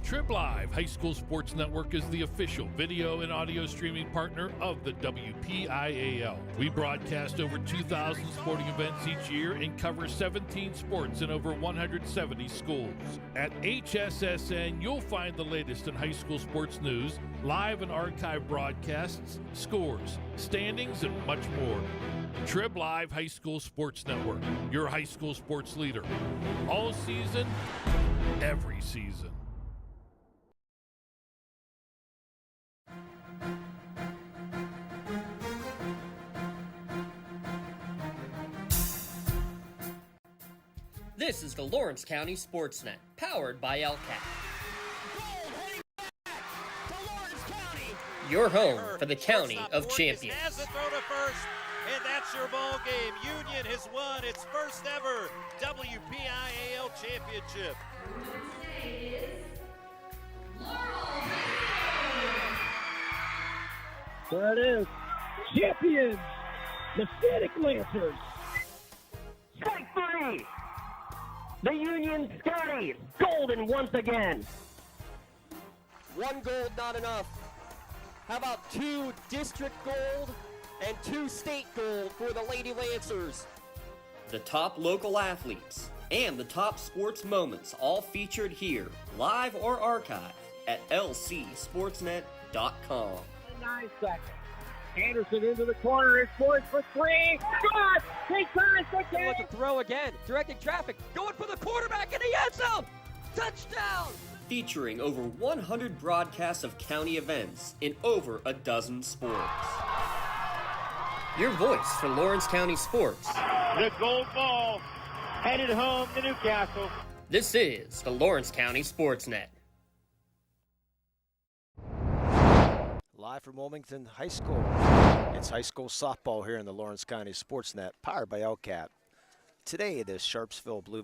Trib Live High School Sports Network is the official video and audio streaming partner of the WPIAL. We broadcast over 2,000 sporting events each year and cover 17 sports in over 170 schools. At HSSN, you'll find the latest in high school sports news, live and archive broadcasts, scores, standings, and much more. Trib Live High School Sports Network, your high school sports leader. All season, every season. This is the Lawrence County SportsNet, powered by LCAT. Your home for the County of Champions. Has a throw to first, and that's your ball game. Union has won its first ever WPIAL championship. There it is. Champions, the Static Lancers. Strike three. The Union Scotties, golden once again. One gold not enough. How about 2 district gold and 2 state gold for the Lady Lancers? The top local athletes and the top sports moments all featured here, live or archived at lcsportsnet.com. 9 seconds. Anderson into the corner. It's poised for 3. Shot! Take time for 10. Look to throw again. Directing traffic. Going for the quarterback in the end zone. Touchdown! Featuring over 100 broadcasts of county events in over a dozen sports. Your voice for Lawrence County sports. The gold ball headed home to Newcastle. This is the Lawrence County SportsNet. Live from Wilmington High School. It's high school softball here in the Lawrence County SportsNet, powered by LCAT. Today, the Sharpsville Blue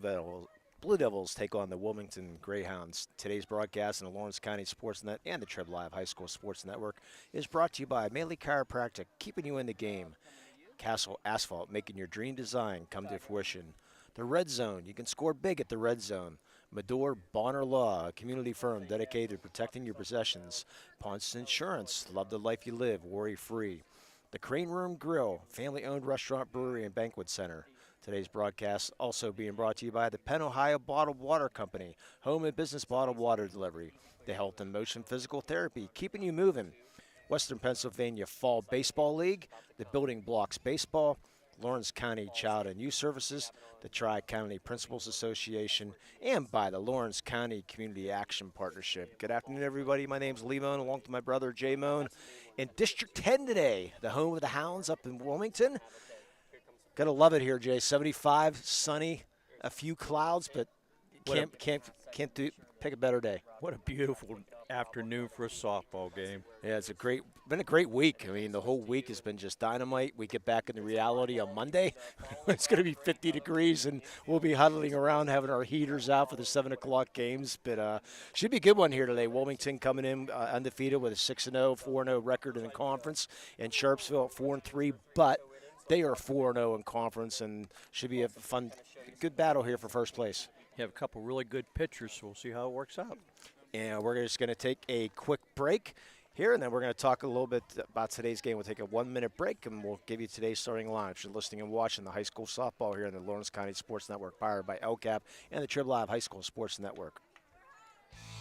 Devils take on the Wilmington Greyhounds. Today's broadcast in the Lawrence County SportsNet and the Trib Live High School Sports Network is brought to you by Maley Chiropractic, keeping you in the game. Castle Asphalt, making your dream design come to fruition. The Red Zone, you can score big at the Red Zone. Medore Bonner Law, a community firm dedicated to protecting your possessions. Ponce Insurance, love the life you live, worry-free. The Crane Room Grill, family-owned restaurant, brewery, and banquet center. Today's broadcast also being brought to you by the Penn Ohio Bottled Water Company, home and business bottled water delivery. The Health and Motion Physical Therapy, keeping you moving. Western Pennsylvania Fall Baseball League, the Building Blocks Baseball, Lawrence County Child and Youth Services, the Tri-County Principals Association, and by the Lawrence County Community Action Partnership. Good afternoon, everybody. My name's Lee Moan, along with my brother Jay Moan. In District 10 today, the home of the Hounds up in Wilmington. Gotta love it here, Jay. 75, sunny, a few clouds, but can't pick a better day. What a beautiful afternoon for a softball game. Yeah, it's been a great week. I mean, the whole week has been just dynamite. We get back into reality on Monday. It's going to be 50 degrees, and we'll be huddling around having our heaters out for the 7 o'clock games. But should be a good one here today. Wilmington coming in undefeated with a 6-0, 4-0 record in the conference, and Sharpsville at 4-3, but they are 4-0 in conference, and should be a fun, good battle here for first place. You have a couple really good pitchers, so we'll see how it works out. And we're just going to take a quick break here, and then we're going to talk a little bit about today's game. We'll take a 1-minute break, and we'll give you today's starting line. You're listening and watching the high school softball here in the Lawrence County Sports Network, powered by LCAP and the Trib Live High School Sports Network.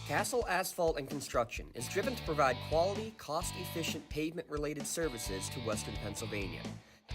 Castle Asphalt and Construction is driven to provide quality, cost-efficient pavement-related services to Western Pennsylvania.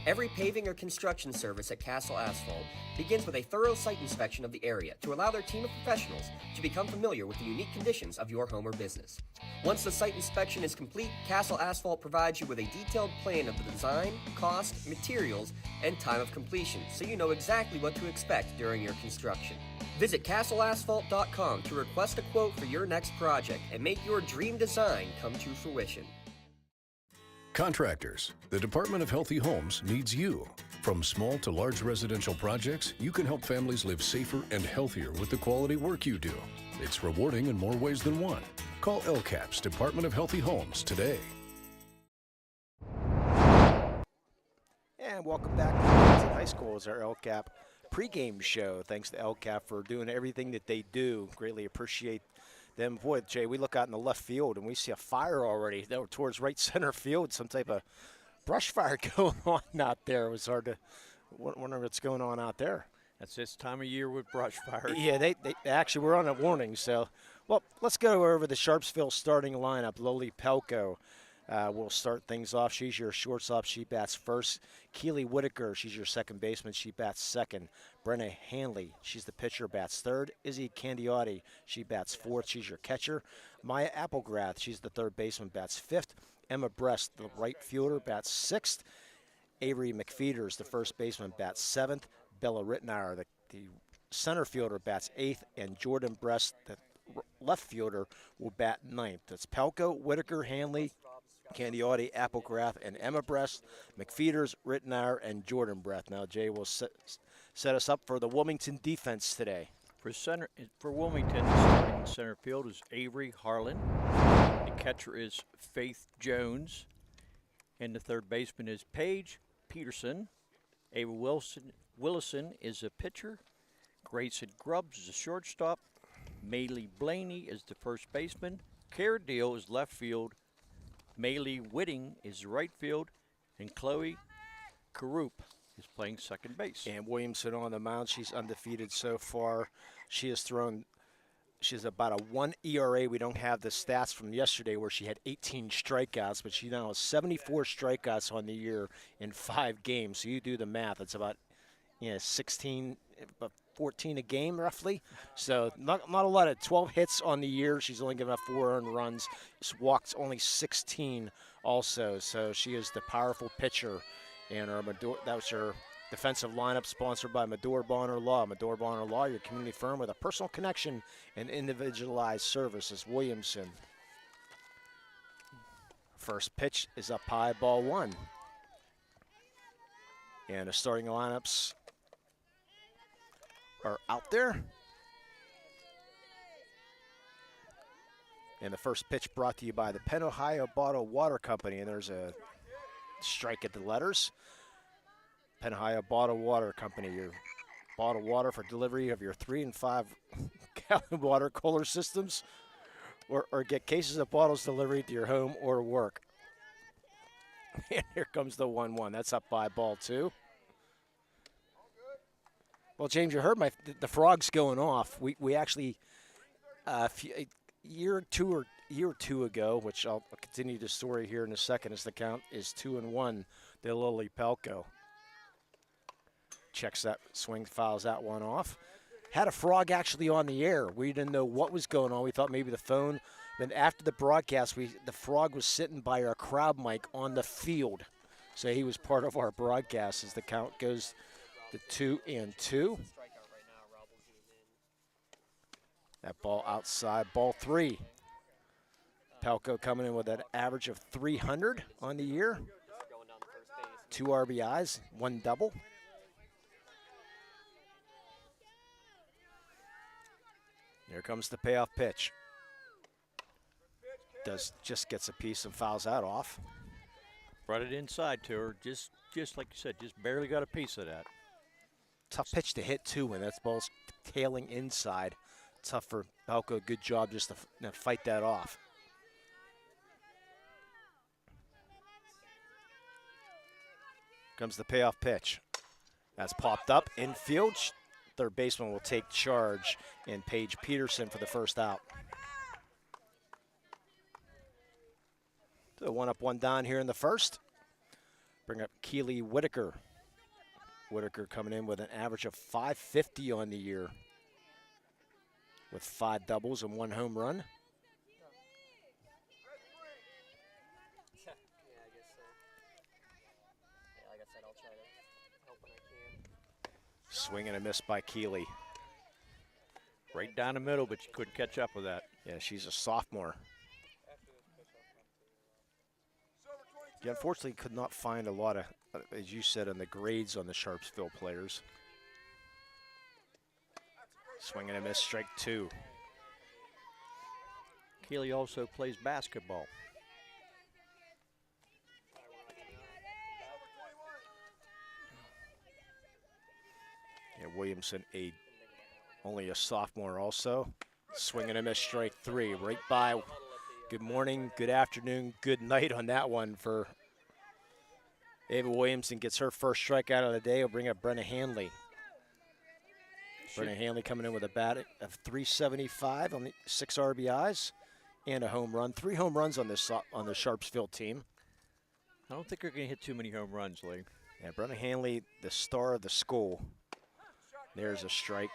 Every paving or construction service at Castle Asphalt begins with a thorough site inspection of the area to allow their team of professionals to become familiar with the unique conditions of your home or business. Once the site inspection is complete, Castle Asphalt provides you with a detailed plan of the design, cost, materials, and time of completion, so you know exactly what to expect during your construction. Visit castleasphalt.com to request a quote for your next project and make your dream design come to fruition. Contractors, the Department of Healthy Homes needs you. From small to large residential projects, you can help families live safer and healthier with the quality work you do. It's rewarding in more ways than one. Call LCAP's Department of Healthy Homes today. And welcome back to Wilmington High School as our LCAP pregame show. Thanks to LCAP for doing everything that they do. Greatly appreciate Then, boy, Jay, we look out in the left field and we see a fire already towards right center field, some type of brush fire going on out there. It was hard to wonder what's going on out there. That's this time of year with brush fires. Yeah, they actually were on a warning. So, well, let's go over the Sharpsville starting lineup. Loli Pelko will start things off. She's your shortstop. She bats first. Keely Whitaker, she's your second baseman. She bats second. Brenna Hanley, she's the pitcher, bats third. Izzy Candiotti, she bats fourth. She's your catcher. Maya Applegrath, she's the third baseman, bats fifth. Emma Brest, the right fielder, bats sixth. Avery McFeeters, the first baseman, bats seventh. Bella Rittenauer, the center fielder, bats eighth. And Jordan Brest, the left fielder, will bat ninth. That's Pelko, Whitaker, Hanley, Candiotti, Applegrath, and Emma Brest, McFeeters, Rittenauer, and Jordan Brest. Now, Jay will set us up for the Wilmington defense today. For Wilmington, starting in center field is Avery Harlan. The catcher is Faith Jones. And the third baseman is Paige Peterson. Ava Willison is a pitcher. Grayson Grubbs is a shortstop. Maylee Blaney is the first baseman. Cara Deal is left field. Maylee Whitting is right field. And Chloe Karup is playing second base. And Williamson on the mound. She's undefeated so far. She's about a 1 ERA. We don't have the stats from yesterday where she had 18 strikeouts, but she now has 74 strikeouts on the year in 5 games. So you do the math. It's about 16, about 14 a game roughly. So not a lot of 12 hits on the year. She's only given up 4 earned runs. She's walked only 16 also. So she is the powerful pitcher. And that was her defensive lineup, sponsored by Medore Bonner Law. Medore Bonner Law, your community firm with a personal connection and individualized services. Williamson. First pitch is up high, ball 1. And the starting lineups are out there. And the first pitch brought to you by the Penn Ohio Bottled Water Company. And there's a strike at the letters. Penn Ohio Bottled Water Company, your bottled water for delivery of your 3 and 5 gallon water cooler systems, or get cases of bottles delivered to your home or work. And here comes the 1-1. That's up by ball 2. Well, James, you heard the frogs going off. We actually a year or two ago, which I'll continue the story here in a second, as the count is 2-1. The Loli Pelko checks that swing, fouls that one off. Had a frog actually on the air. We didn't know what was going on. We thought maybe the phone. Then after the broadcast, the frog was sitting by our crowd mic on the field. So he was part of our broadcast as the count goes to 2-2. That ball outside, ball 3. Pelko coming in with an average of 300 on the year. 2 RBIs, 1 double. Here comes the payoff pitch. Just gets a piece and fouls that off. Brought it inside to her, just like you said, just barely got a piece of that. Tough pitch to hit too when that ball's tailing inside. Tough for Pelko. Good job just to fight that off. Comes the payoff pitch. That's popped up infield. Third baseman will take charge, and Paige Peterson for the first out. So 1 up, 1 down here in the first. Bring up Keely Whitaker. Whitaker coming in with an average of 550 on the year, with 5 doubles and 1 home run. Swing and a miss by Keely. Right down the middle, but you couldn't catch up with that. Yeah, she's a sophomore. Yeah, unfortunately could not find a lot of, as you said, on the grades on the Sharpsville players. Swing and a miss, strike 2. Keely also plays basketball. Yeah, Williamson, only a sophomore also. Swing and a miss, strike 3. Right by. Good morning, good afternoon, good night on that one for Ava Williamson. Gets her first strikeout of the day. Will bring up Brenna Hanley. Brenna Hanley coming in with a bat of 375 on the 6 RBIs and a home run. 3 home runs on the Sharpsville team. I don't think they're going to hit too many home runs, Lee. Yeah, Brenna Hanley, the star of the school. There's a strike.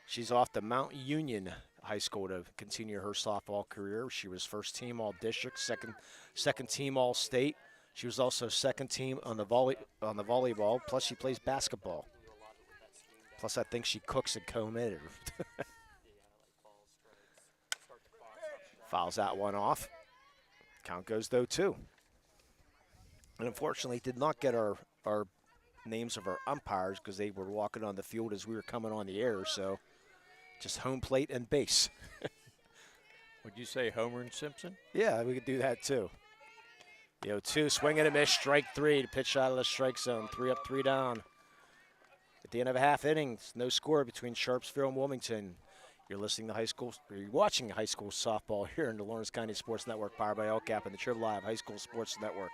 She's off to Mount Union High School to continue her softball career. She was first team all district, second team all state. She was also second team on the volleyball. Plus she plays basketball. Plus I think she cooks at co-ed. Fouls that one off. Count goes 0-2. And unfortunately did not get our names of our umpires because they were walking on the field as we were coming on the air. So just home plate and base. Would you say Homer and Simpson? Yeah, we could do that too. 2, swing and a miss, strike 3 to pitch out of the strike zone. 3 up, 3 down. At the end of a half inning, no score between Sharpsville and Wilmington. You're watching high school softball here in the Lawrence County Sports Network, powered by LCAP and the Triple Live High School Sports Network.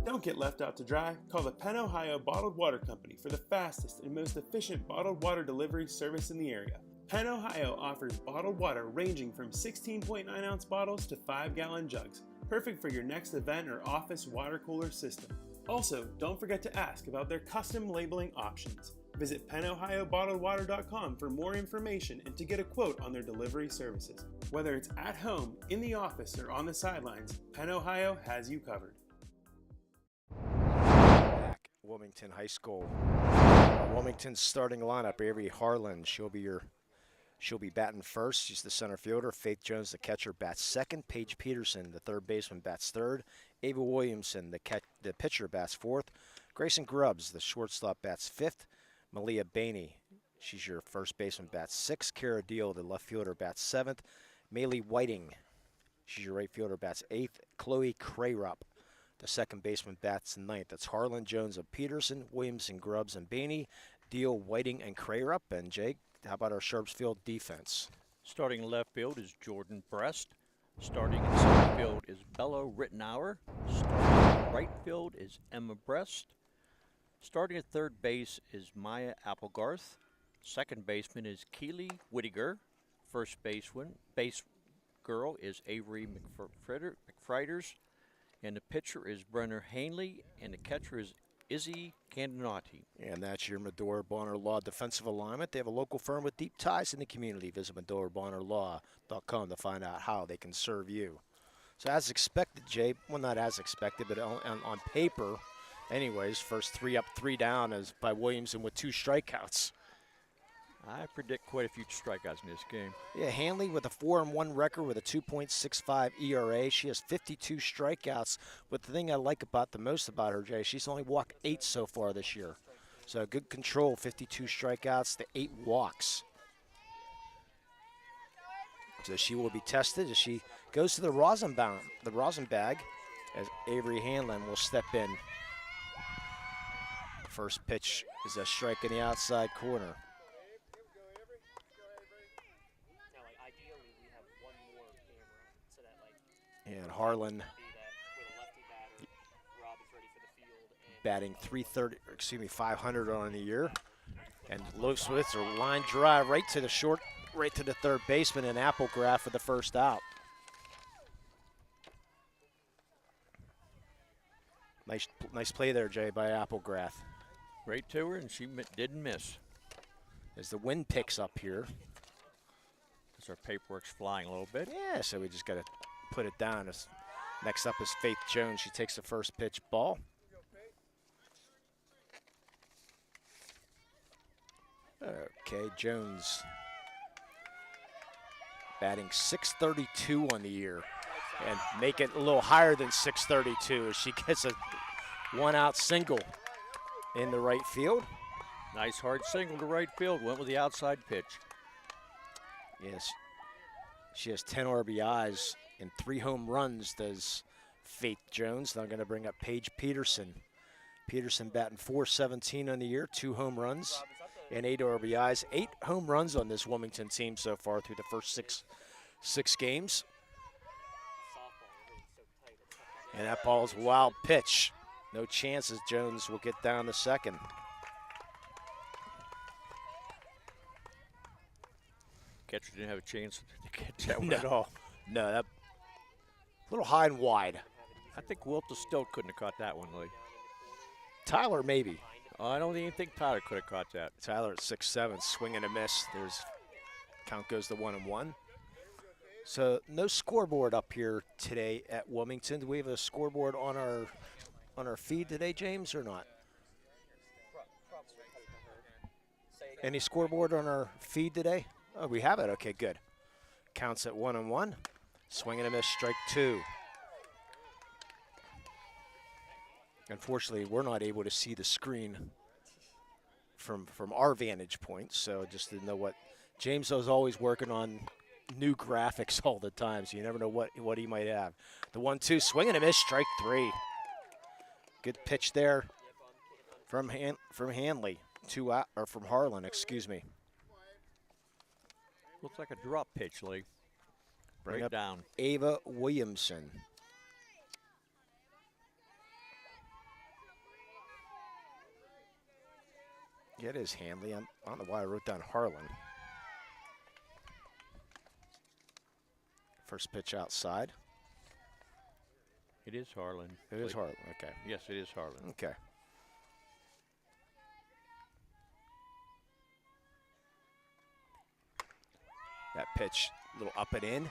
Don't get left out to dry. Call the Penn Ohio Bottled Water Company for the fastest and most efficient bottled water delivery service in the area. Penn Ohio offers bottled water ranging from 16.9-ounce bottles to 5-gallon jugs, perfect for your next event or office water cooler system. Also, don't forget to ask about their custom labeling options. Visit PennOhioBottledWater.com for more information and to get a quote on their delivery services. Whether it's at home, in the office, or on the sidelines, Penn Ohio has you covered. Back at Wilmington High School. Wilmington's starting lineup, Avery Harlan. She'll be batting first. She's the center fielder. Faith Jones, the catcher, bats second. Paige Peterson, the third baseman, bats third. Ava Williamson, the pitcher, bats fourth. Grayson Grubbs, the shortstop, bats fifth. Malia Bainey, she's your first baseman, bats sixth. Kara Deal, the left fielder, bats seventh. Maylee Whiting, she's your right fielder, bats eighth. Chloe Crayrup, the second baseman, bats ninth. That's Harlan, Jones, and Peterson, Williamson, Grubbs, and Bainey. Deal, Whiting, and Crayrup. And Jake, how about our Sharpsville defense? Starting left field is Jordan Brest. Starting in center field is Bello Rittenauer. Starting in right field is Emma Brest. Starting at third base is Maya Applegarth. Second baseman is Keely Whittiger. First base girl is Avery McFriders. And the pitcher is Brenner Hanley. And the catcher is Izzy Candinati. And that's your Medora Bonner Law defensive alignment. They have a local firm with deep ties in the community. Visit MedoraBonnerLaw.com to find out how they can serve you. So as expected, Jay, well, not as expected, but on paper, anyways, first 3 up, 3 down is by Williamson with 2 strikeouts. I predict quite a few strikeouts in this game. Yeah, Hanley with a 4-1 record with a 2.65 ERA. She has 52 strikeouts. But the thing I like the most about her, Jay, she's only walked 8 so far this year. So good control, 52 strikeouts to 8 walks. So she will be tested as she goes to the rosin bag, as Avery Hanlon will step in. First pitch is a strike in the outside corner. And Harlan batting 500 on the year. And Low Swifts are line drive right to the third baseman, and Applegrath for the first out. Nice play there, Jay, by Applegrath. Right to her, and she didn't miss. As the wind picks up here. As our paperwork's flying a little bit. Yeah, so we just got to put it down. Next up is Faith Jones. She takes the first pitch ball. Okay, Jones batting .632 on the year, and make it a little higher than .632 as she gets a 1-out single in the right field. Nice hard single to right field. Went with the outside pitch. Yes, she has 10 RBIs and 3 home runs, does Faith Jones. Now I'm going to bring up Paige Peterson. Peterson batting .417 on the year, 2 home runs. and 8 RBIs. 8 home runs on this Wilmington team so far through the first six games. And that ball's a wild pitch. No chances Jones will get down to second. Catcher didn't have a chance to catch that one No. at all. No, that a little high and wide. I think Wilta still couldn't have caught that one, Lee. Tyler maybe. I don't even think Tyler could have caught that. Tyler at 6'7", swing and a miss. There's count goes to 1-1. So no scoreboard up here today at Wilmington. Do we have a scoreboard on our feed today, James, or not? Any scoreboard on our feed today? Oh, we have it. Okay, good. Counts at 1-1. Swing and a miss, strike 2. Unfortunately, we're not able to see the screen from our vantage point, so just didn't know what. James was always working on new graphics all the time, so you never know what he might have. The 1-2, swing and a miss, strike 3. Good pitch there from Hanley, from Harlan, excuse me. Looks like a drop pitch, Lee. Bring Right up down. Ava Williamson. Yeah, it is Hanley. I don't know why I wrote down Harlan. First pitch outside. It is Harlan. It is Harlan, okay. Yes, it is Harlan. Okay. That pitch, a little up and in.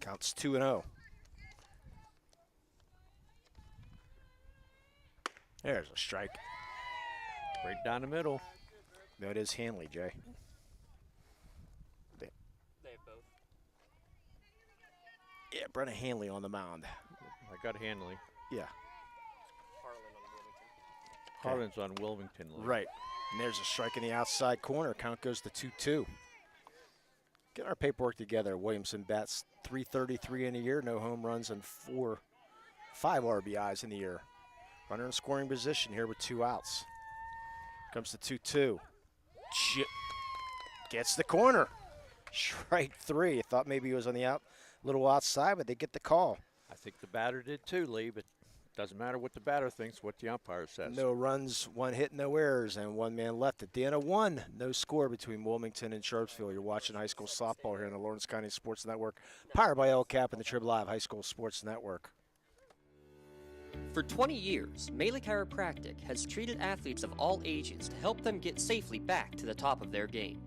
Counts 2-0. There's a strike. Right down the middle. That is Hanley, Jay. They have both. Yeah, Brenna Hanley on the mound. I got Hanley. Yeah. Harlan's on Wilmington. Lee. Right. And there's a strike in the outside corner. Count goes to 2-2. Get our paperwork together. Williamson bats .333 in a year, no home runs, and 5 RBIs in the year. Runner in scoring position here with 2 outs. Comes to 2-2. Gets the corner. Strike 3. I thought maybe he was on the little outside, but they get the call. I think the batter did too, Lee, but doesn't matter what the batter thinks, what the umpire says. No runs, 1 hit, no errors, and 1 man left at the end of 1. No score between Wilmington and Sharpsville. You're watching high school softball here on the Lawrence County Sports Network, powered by LCAP and the Trib Live High School Sports Network. For 20 years, Melee Chiropractic has treated athletes of all ages to help them get safely back to the top of their game.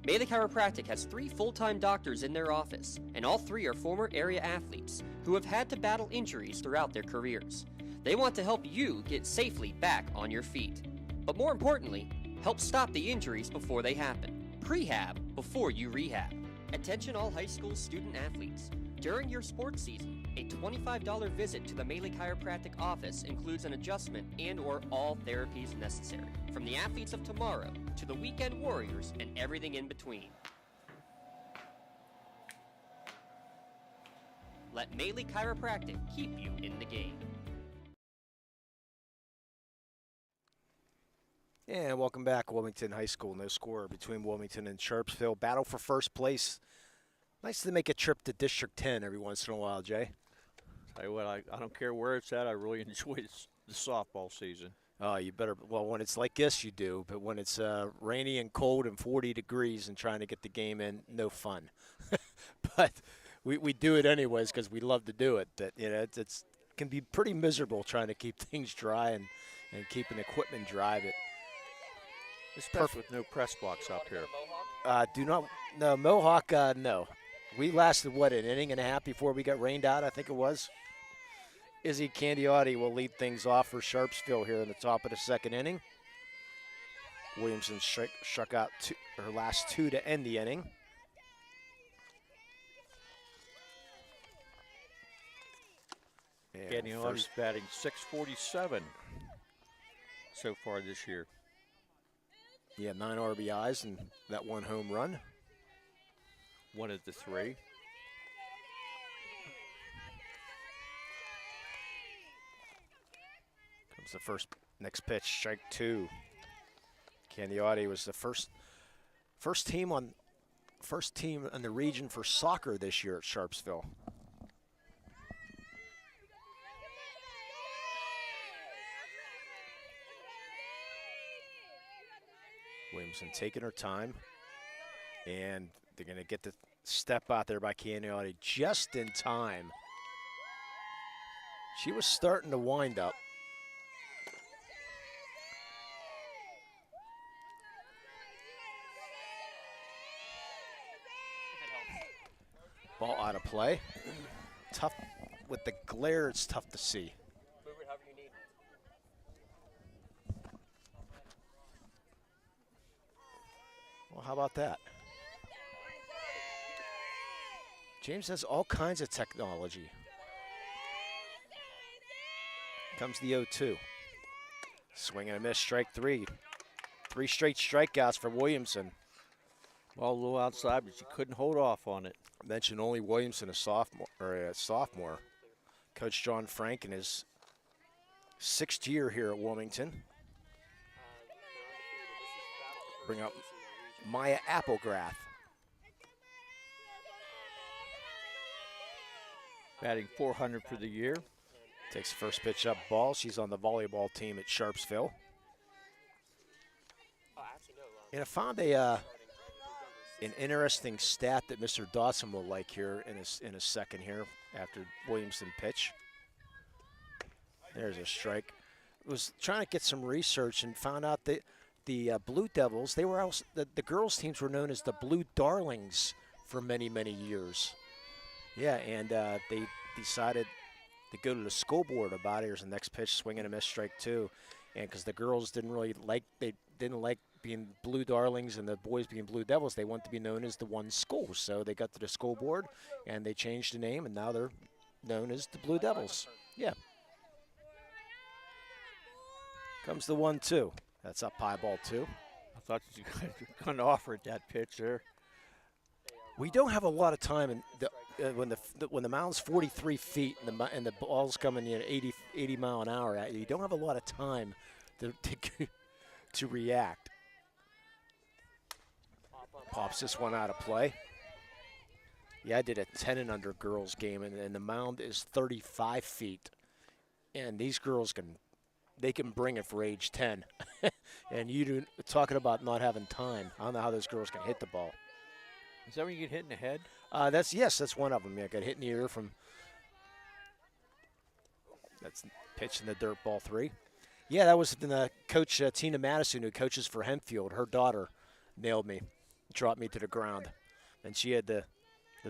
Melee Chiropractic has 3 full-time doctors in their office, and all 3 are former area athletes who have had to battle injuries throughout their careers. They want to help you get safely back on your feet. But more importantly, help stop the injuries before they happen. Prehab before you rehab. Attention all high school student athletes. During your sports season, a $25 visit to the Melee Chiropractic office includes an adjustment and/or all therapies necessary, from the athletes of tomorrow to the weekend warriors and everything in between. Let Melee Chiropractic keep you in the game. And welcome back, Wilmington High School. No score between Wilmington and Sharpsville. Battle for first place. Nice to make a trip to District 10 every once in a while, Jay. Tell you what, I don't care where it's at. I really enjoy the softball season. Oh, you better. Well, when it's like this, you do. But when it's rainy and cold and 40 degrees and trying to get the game in, no fun. But we do it anyways because we love to do it. That it's can be pretty miserable trying to keep things dry and keeping equipment dry. But Especially with no press box up here. No, Mohawk, no. We lasted, an inning and a half before we got rained out, I think it was. Izzy Candiotti will lead things off for Sharpsville here in the top of the second inning. Williamson struck out her last 2 to end the inning. Candiotti's batting .647 so far this year. Yeah, 9 RBIs and that 1 home run. 1 of the 3. Comes the next pitch, strike 2. Caniotti was the first team in the region for soccer this year at Sharpsville. Williamson taking her time, and they're going to get the step out there by Caniotti just in time. She was starting to wind up. Ball out of play. Tough with the glare, it's tough to see. Move it however you need. Well, how about that? James has all kinds of technology. Comes the 0-2. Swing and a miss, strike 3. 3 straight strikeouts for Williamson. Well, a little outside, but she couldn't hold off on it. Mentioned only Williamson, a sophomore. Coach John Frank in his 6th year here at Wilmington. Bring up Maya Applegrath. Batting .400 for the year. Takes the first pitch up ball. She's on the volleyball team at Sharpsville. And I found an interesting stat that Mr. Dawson will like here in a second here after Williamson pitch. There's a strike. Was trying to get some research and found out that the Blue Devils, they were also, the girls teams were known as the Blue Darlings for many, many years. Yeah, and they decided to go to the school board about it. Here's the next pitch, swing and a miss, strike 2. And because the girls didn't like being Blue Darlings and the boys being Blue Devils, they want to be known as the one school. So they got to the school board and they changed the name, and now they're known as the Blue Devils. Yeah. Comes the 1-2. That's up high, ball 2. I thought you guys were going to offer it that pitch there. We don't have a lot of time in when the mound's 43 feet and the ball's coming in 80 mile an hour at you. You don't have a lot of time to react. Pops this one out of play. Yeah, I did a 10 and under girls game, and the mound is 35 feet, and these girls can bring it for age 10. And talking about not having time. I don't know how those girls can hit the ball. Is that when you get hit in the head? That's one of them. Yeah, got hit in the ear from. That's pitch in the dirt, ball 3. Yeah, that was Coach Tina Madison, who coaches for Hempfield. Her daughter nailed me, dropped me to the ground, and she had the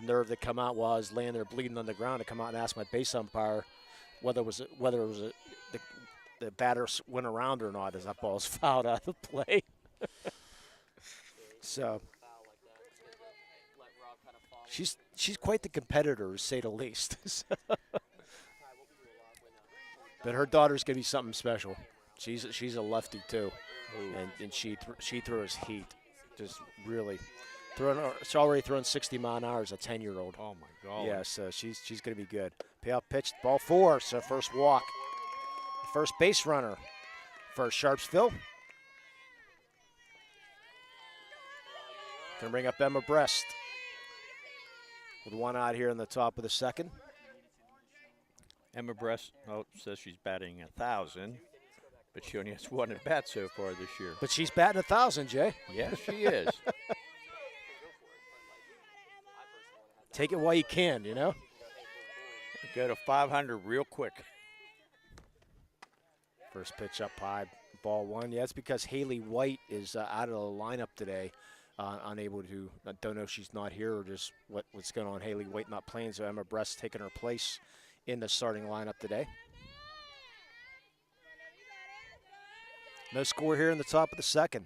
nerve to come out while I was laying there bleeding on the ground to come out and ask my base umpire whether the batter went around or not as that ball was fouled out of the play. So. She's quite the competitor, to say the least. But her daughter's gonna be something special. She's a lefty too, and she throws heat, just really throwing. It's already throwing 60 mile an hour as a 10-year-old. Oh my God! Yeah, so she's gonna be good. Payoff pitch, ball 4, so first walk. First base runner for Sharpsville. Gonna bring up Emma Brest. With one out here in the top of the 2nd. Emma Brest says she's batting 1,000, but she only has 1 at bat so far this year. But she's batting 1,000, Jay. Yes, she is. Take it while you can, you know? Go to 500 real quick. First pitch up high, ball 1. Yeah, it's because Haley White is out of the lineup today. Unable to, I don't know if she's not here or just what's going on. Haley White not playing, so Emma Brest taking her place in the starting lineup today. No score here in the top of the 2nd.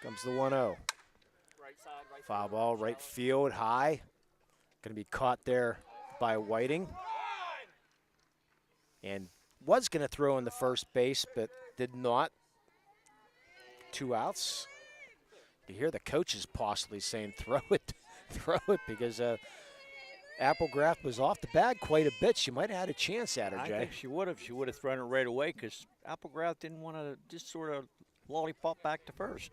Comes the 1-0. Foul ball, right field, high. Going to be caught there by Whiting. And was going to throw in the first base, but did not. 2 outs. You hear the coaches possibly saying throw it, because Applegrath was off the bag quite a bit. She might have had a chance at her, Jay. I think she would have. She would have thrown it right away because Applegrath didn't want to just sort of lollipop back to first.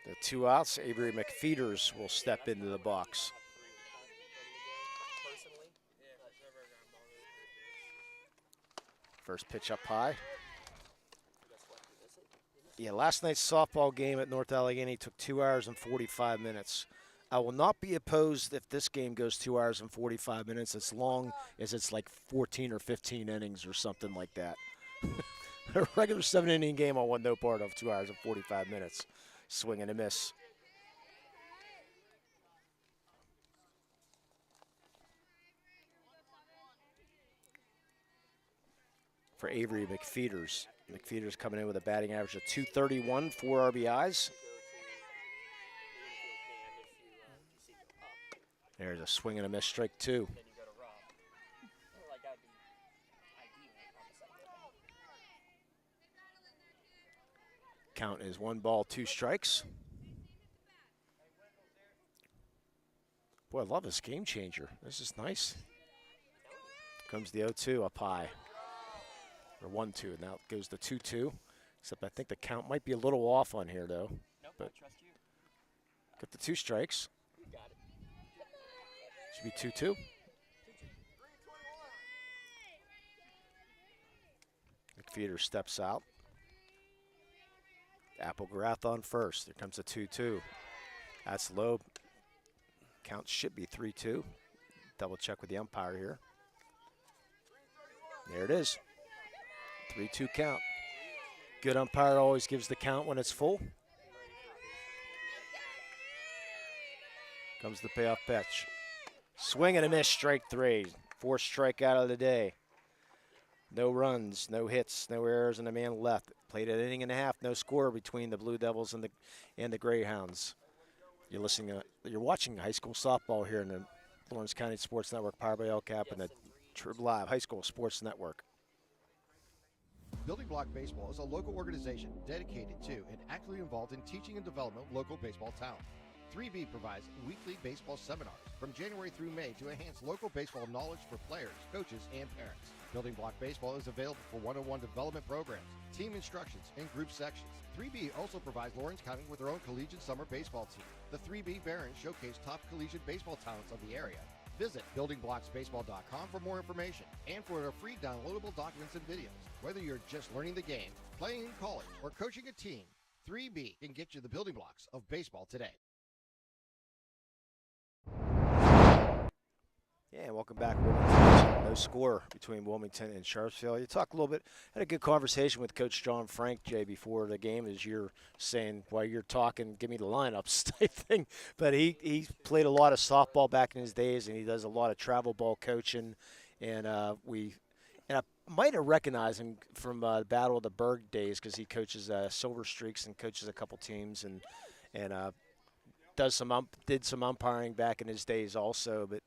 The 2 outs, Avery McFeeters will step into the box. First pitch up high. Yeah, last night's softball game at North Allegheny took 2 hours and 45 minutes. I will not be opposed if this game goes 2 hours and 45 minutes as long as it's like 14 or 15 innings or something like that. A regular 7-inning game I want no part of 2 hours and 45 minutes. Swing and a miss. For Avery McFeeters. McFeeters coming in with a batting average of .231, 4 RBIs. There's a swing and a miss, strike 2. Count is 1 ball, 2 strikes. Boy, I love this game changer. This is nice. Comes the 0-2 up high. Or 1-2. Now it goes to 2-2. Except I think the count might be a little off on here, though. Nope, but I trust you. got the 2 strikes. You got it. Should be 2-2. McFeeder steps out. Applegrath on first. There comes a 2-2. That's low. Count should be 3-2. Double check with the umpire here. There it is. 3-2 count. Good umpire always gives the count when it's full. Comes the payoff pitch. Swing and a miss, strike 3. 4th strikeout of the day. No runs, no hits, no errors, and a man left. Played an inning and a half, no score between the Blue Devils and the Greyhounds. You're watching high school softball here in the Lawrence County Sports Network, powered by LCAP and the Live High School Sports Network. Building Block Baseball is a local organization dedicated to and actively involved in teaching and development of local baseball talent. 3B provides weekly baseball seminars from January through May to enhance local baseball knowledge for players, coaches, and parents. Building Block Baseball is available for one-on-one development programs, team instructions, and group sections. 3B also provides Lawrence County with their own collegiate summer baseball team. The 3B Barons showcase top collegiate baseball talents of the area. Visit buildingblocksbaseball.com for more information and for their free downloadable documents and videos. Whether you're just learning the game, playing in college, or coaching a team, 3B can get you the building blocks of baseball today. Yeah, welcome back, Wilmington. No score between Wilmington and Sharpsville. You talked a little bit, had a good conversation with Coach John Frank, Jay, before the game, as you're saying, while you're talking, give me the lineups type thing. But he played a lot of softball back in his days, and he does a lot of travel ball coaching. And I might have recognized him from the Battle of the Berg days, because he coaches Silver Streaks and coaches a couple teams, and did some umpiring back in his days also. But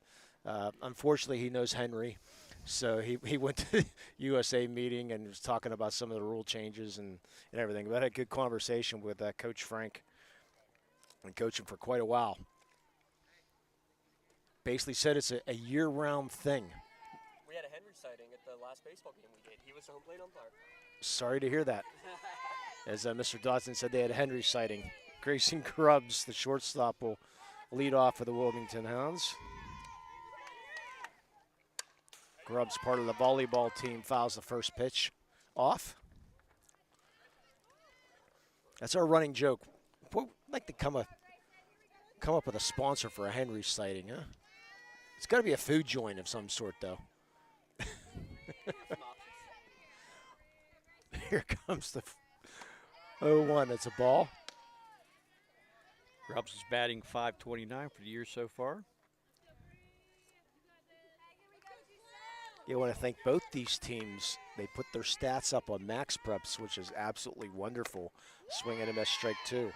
unfortunately, he knows Henry, so he went to the USA meeting and was talking about some of the rule changes and everything. But I had a good conversation with Coach Frank, and coached him for quite a while. Basically said it's a year-round thing. We had a Henry sighting at the last baseball game we did. He was the home plate umpire. Sorry to hear that. As Mr. Dodson said, they had a Henry sighting. Grayson Grubbs, the shortstop, will lead off for the Wilmington Hounds. Grubbs, part of the volleyball team, fouls the first pitch off. That's our running joke. We'd like to come up with a sponsor for a Henry sighting, huh? It's got to be a food joint of some sort, though. Here comes the 0-1. It's a ball. Grubbs is batting .529 for the year so far. You want to thank both these teams. They put their stats up on Max Preps, which is absolutely wonderful. Swing and a miss, strike 2.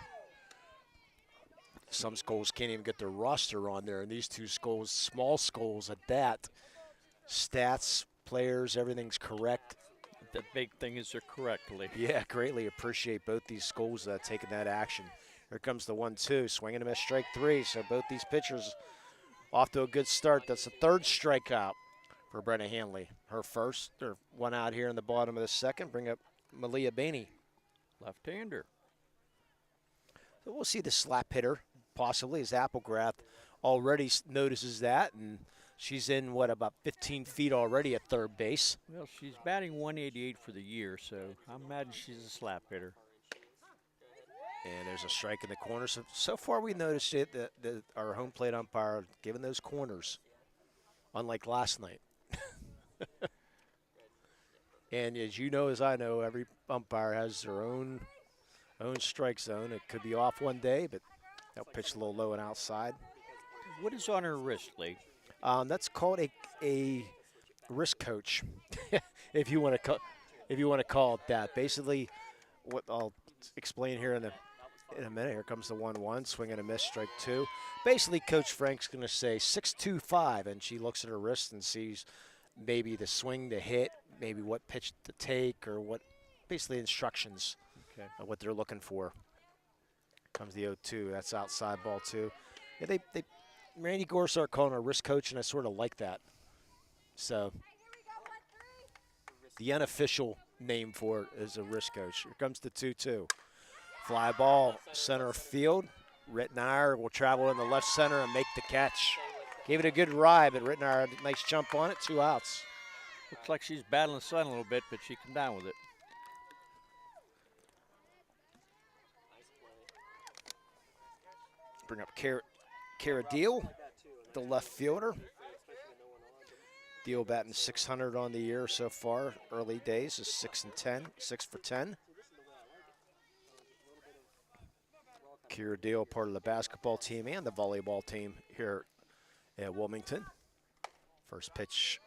Some schools can't even get their roster on there, and these two schools, small schools at that, stats, players, everything's correct. The big thing is they're correctly. Yeah, greatly appreciate both these schools taking that action. Here comes the 1-2, swing and a miss, strike 3. So both these pitchers off to a good start. That's the 3rd strikeout for Brenna Hanley. Her first, or one out here in the bottom of the 2nd. Bring up Malia Bainey. Left-hander. So we'll see the slap hitter, possibly, as Applegrath already notices that, and she's in, about 15 feet already at third base. Well, she's batting 188 for the year, so I imagine she's a slap hitter. And there's a strike in the corner. So far we noticed it that our home plate umpire giving those corners, unlike last night. And as you know, as I know, every umpire has their own strike zone. It could be off one day, but they'll pitch a little low and outside. What is on her wrist, Lee? That's called a wrist coach, if you want to call it that. Basically, what I'll explain here in a minute. Here comes the 1-1, swing and a miss, strike 2. Basically, Coach Frank's going to say 6-2-5, and she looks at her wrist and sees maybe the swing to hit, maybe what pitch to take, or what basically instructions of what they're looking for. Comes the 0-2. That's outside ball 2. Yeah, Randy Gore started calling her a wrist coach, and I sort of like that. So the unofficial name for it is a wrist coach. Here comes the 2-2. Fly ball, center field. Rittenauer will travel in the left center and make the catch. Gave it a good ride, but Rittenauer had a nice jump on it, 2 outs. Looks like she's battling the sun a little bit, but she come down with it. Bring up Kara Deal, the left fielder. Deal batting 600 on the year so far. Early days is 6 for 10. Kira Deal, part of the basketball team and the volleyball team here at Wilmington. First pitch,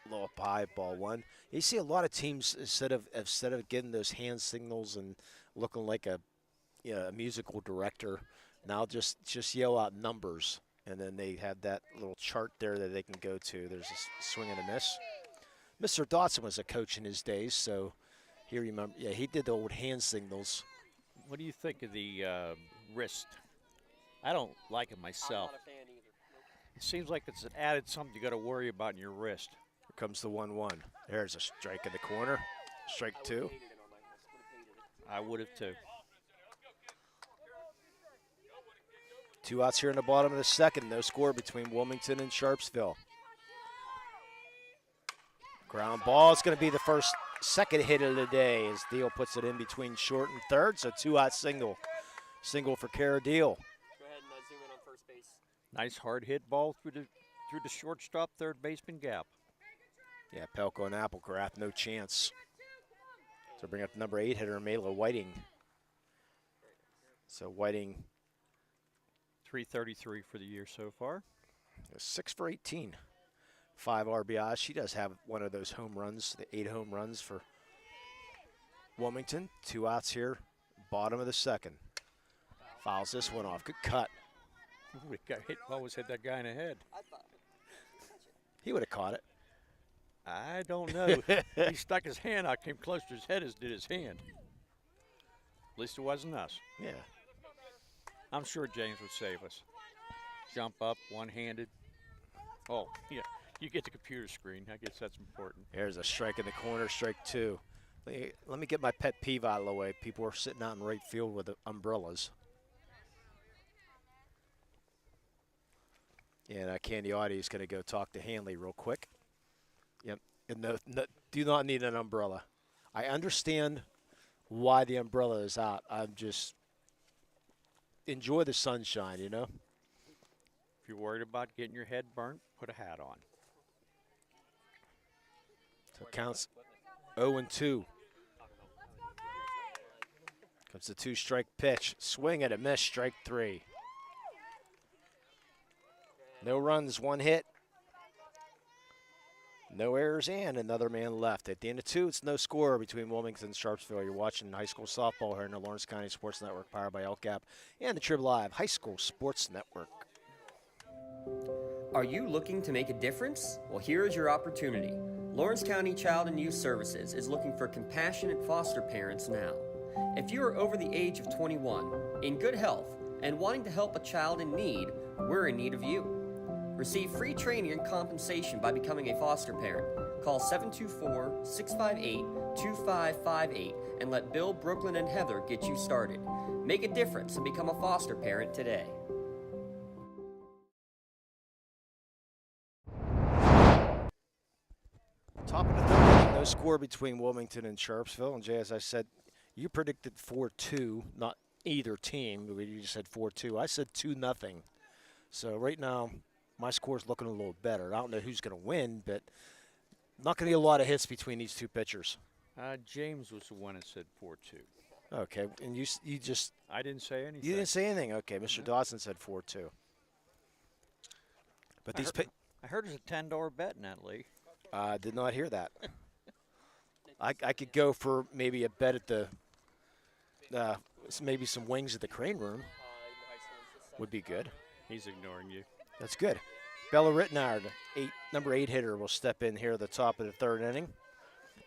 low up high, ball 1. You see a lot of teams instead of getting those hand signals and looking like a musical director, now just yell out numbers, and then they have that little chart there that they can go to. There's a swing and a miss. Mr. Dotson was a coach in his days, so he remember. Yeah, he did the old hand signals. What do you think of the wrist? I don't like it myself. It seems like it's an added something you got to worry about in your wrist. Here comes the 1-1. There's a strike in the corner. Strike 2. I would have too. 2 outs here in the bottom of the second. No score between Wilmington and Sharpsville. Ground ball is going to be the second hit of the day as Deal puts it in between short and third. So 2-out single. Single for Kara Deal. Go ahead and zoom in on first base. Nice hard hit ball through the shortstop, third baseman gap. Yeah, Pelko and Applegrath, no chance. So bring up the number 8 hitter, Mela Whiting. So Whiting. 333 for the year so far. 6 for 18. 5 RBIs. She does have one of those home runs, the 8 home runs for Wilmington. 2 outs here, bottom of the second. Fouls this one off. Good cut. We got hit. Always hit that guy in the head. He would have caught it. I don't know. He stuck his hand out, came close to his head as did his hand. At least it wasn't us. Yeah. I'm sure James would save us. Jump up, one-handed. Oh, yeah. You get the computer screen. I guess that's important. There's a strike in the corner, strike 2. Let me get my pet peeve out of the way. People are sitting out in right field with umbrellas. And Candy Audie is going to go talk to Hanley real quick. Yep. And no, do not need an umbrella. I understand why the umbrella is out. I'm just enjoy the sunshine, you know. If you're worried about getting your head burnt, put a hat on. So it counts 0-2. Comes the 2-strike pitch. Swing and a miss, strike 3. No runs, 1 hit. No errors and another man left. At the end of 2, it's no score between Wilmington and Sharpsville. You're watching high school softball here in the Lawrence County Sports Network, powered by LCAP and the Trib Live High School Sports Network. Are you looking to make a difference? Well, here is your opportunity. Lawrence County Child and Youth Services is looking for compassionate foster parents now. If you are over the age of 21, in good health, and wanting to help a child in need, we're in need of you. Receive free training and compensation by becoming a foster parent. Call 724-658-2558 and let Bill, Brooklyn, and Heather get you started. Make a difference and become a foster parent today. Top of the third inning, no score between Wilmington and Sharpsville. And Jay, as I said, you predicted 4-2, not either team. You just said 4-2. I said 2-0. So right now, my score's looking a little better. I don't know who's going to win, but not going to be a lot of hits between these two pitchers. James was the one that said 4-2. Okay, and you just... I didn't say anything. You didn't say anything. Okay, Mr. Dawson said 4-2. But I heard there's a $10 bet in that league. I did not hear that. I could go for maybe a bet at the maybe some wings at the Crane Room. Would be good. He's ignoring you. That's good. Bella Rittenard, number 8 hitter, will step in here at the top of the third inning.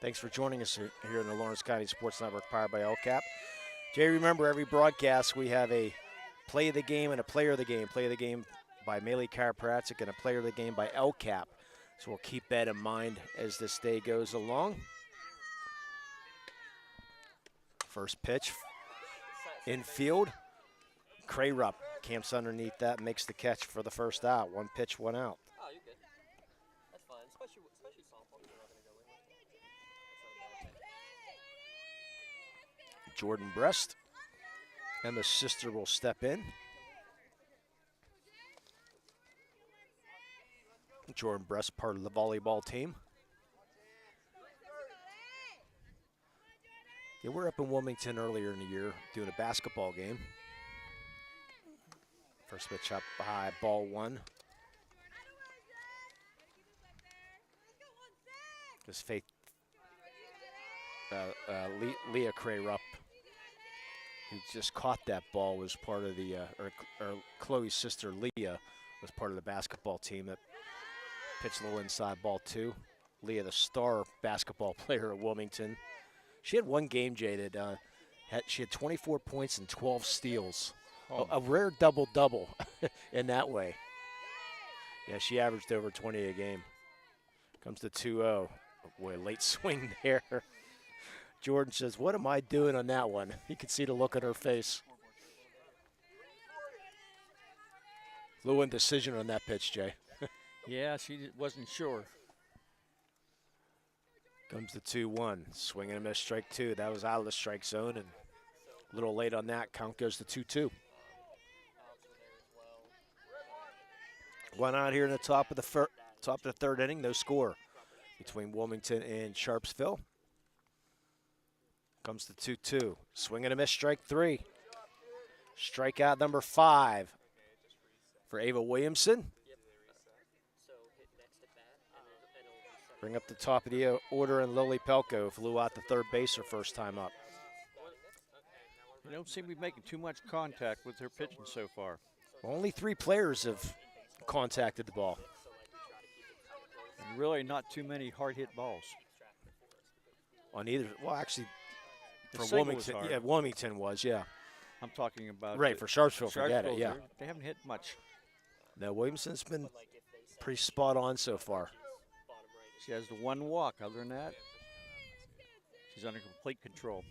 Thanks for joining us here in the Lawrence County Sports Network, powered by LCAP. Jay, remember every broadcast we have a play of the game and a player of the game. Play of the game by Melee Chiropractic and a player of the game by LCAP. So we'll keep that in mind as this day goes along. First pitch, infield. Crayrup camps underneath that, makes the catch for the first out. One pitch, one out. Oh, you're good. That's fine, especially softball. You're not going to go in. Jordan Brest, Emma's sister, will step in. Jordan Brest, part of the volleyball team. Yeah, we're up in Wilmington earlier in the year doing a basketball game. First pitch up high, ball one. Just Faith, Leah Crayrup, who just caught that ball, was part of the, or Chloe's sister Leah was part of the basketball team that pitched a little inside, ball two. Leah, the star basketball player at Wilmington. She had one game, Jay, that she had 24 points and 12 steals. Oh. A rare double-double in that way. Yeah, she averaged over 20 a game. Comes to 2-0. Oh, boy, late swing there. Jordan says, what am I doing on that one? You can see the look on her face. Little indecision on that pitch, Jay. Yeah, she wasn't sure. Comes the 2-1. Swing and a miss, strike two. That was out of the strike zone, and a little late on that. Count goes to 2-2. One out here in the top of the third inning. No score between Wilmington and Sharpsville. Comes to 2-2. Swing and a miss, strike three. Strikeout number 5 for Ava Williamson. Bring up the top of the order, and Lily Pelko flew out the third base her first time up. You don't seem to be making too much contact with her pitching so far. Only 3 players have contacted the ball. And really not too many hard-hit balls. On either, well, actually, The for Wilmington, yeah, Wilmington was, yeah. I'm talking about. Right, for Sharpsville, forget it, yeah. They haven't hit much. No, Williamson's been pretty spot on so far. She has the one walk. Other than that, she's under complete control.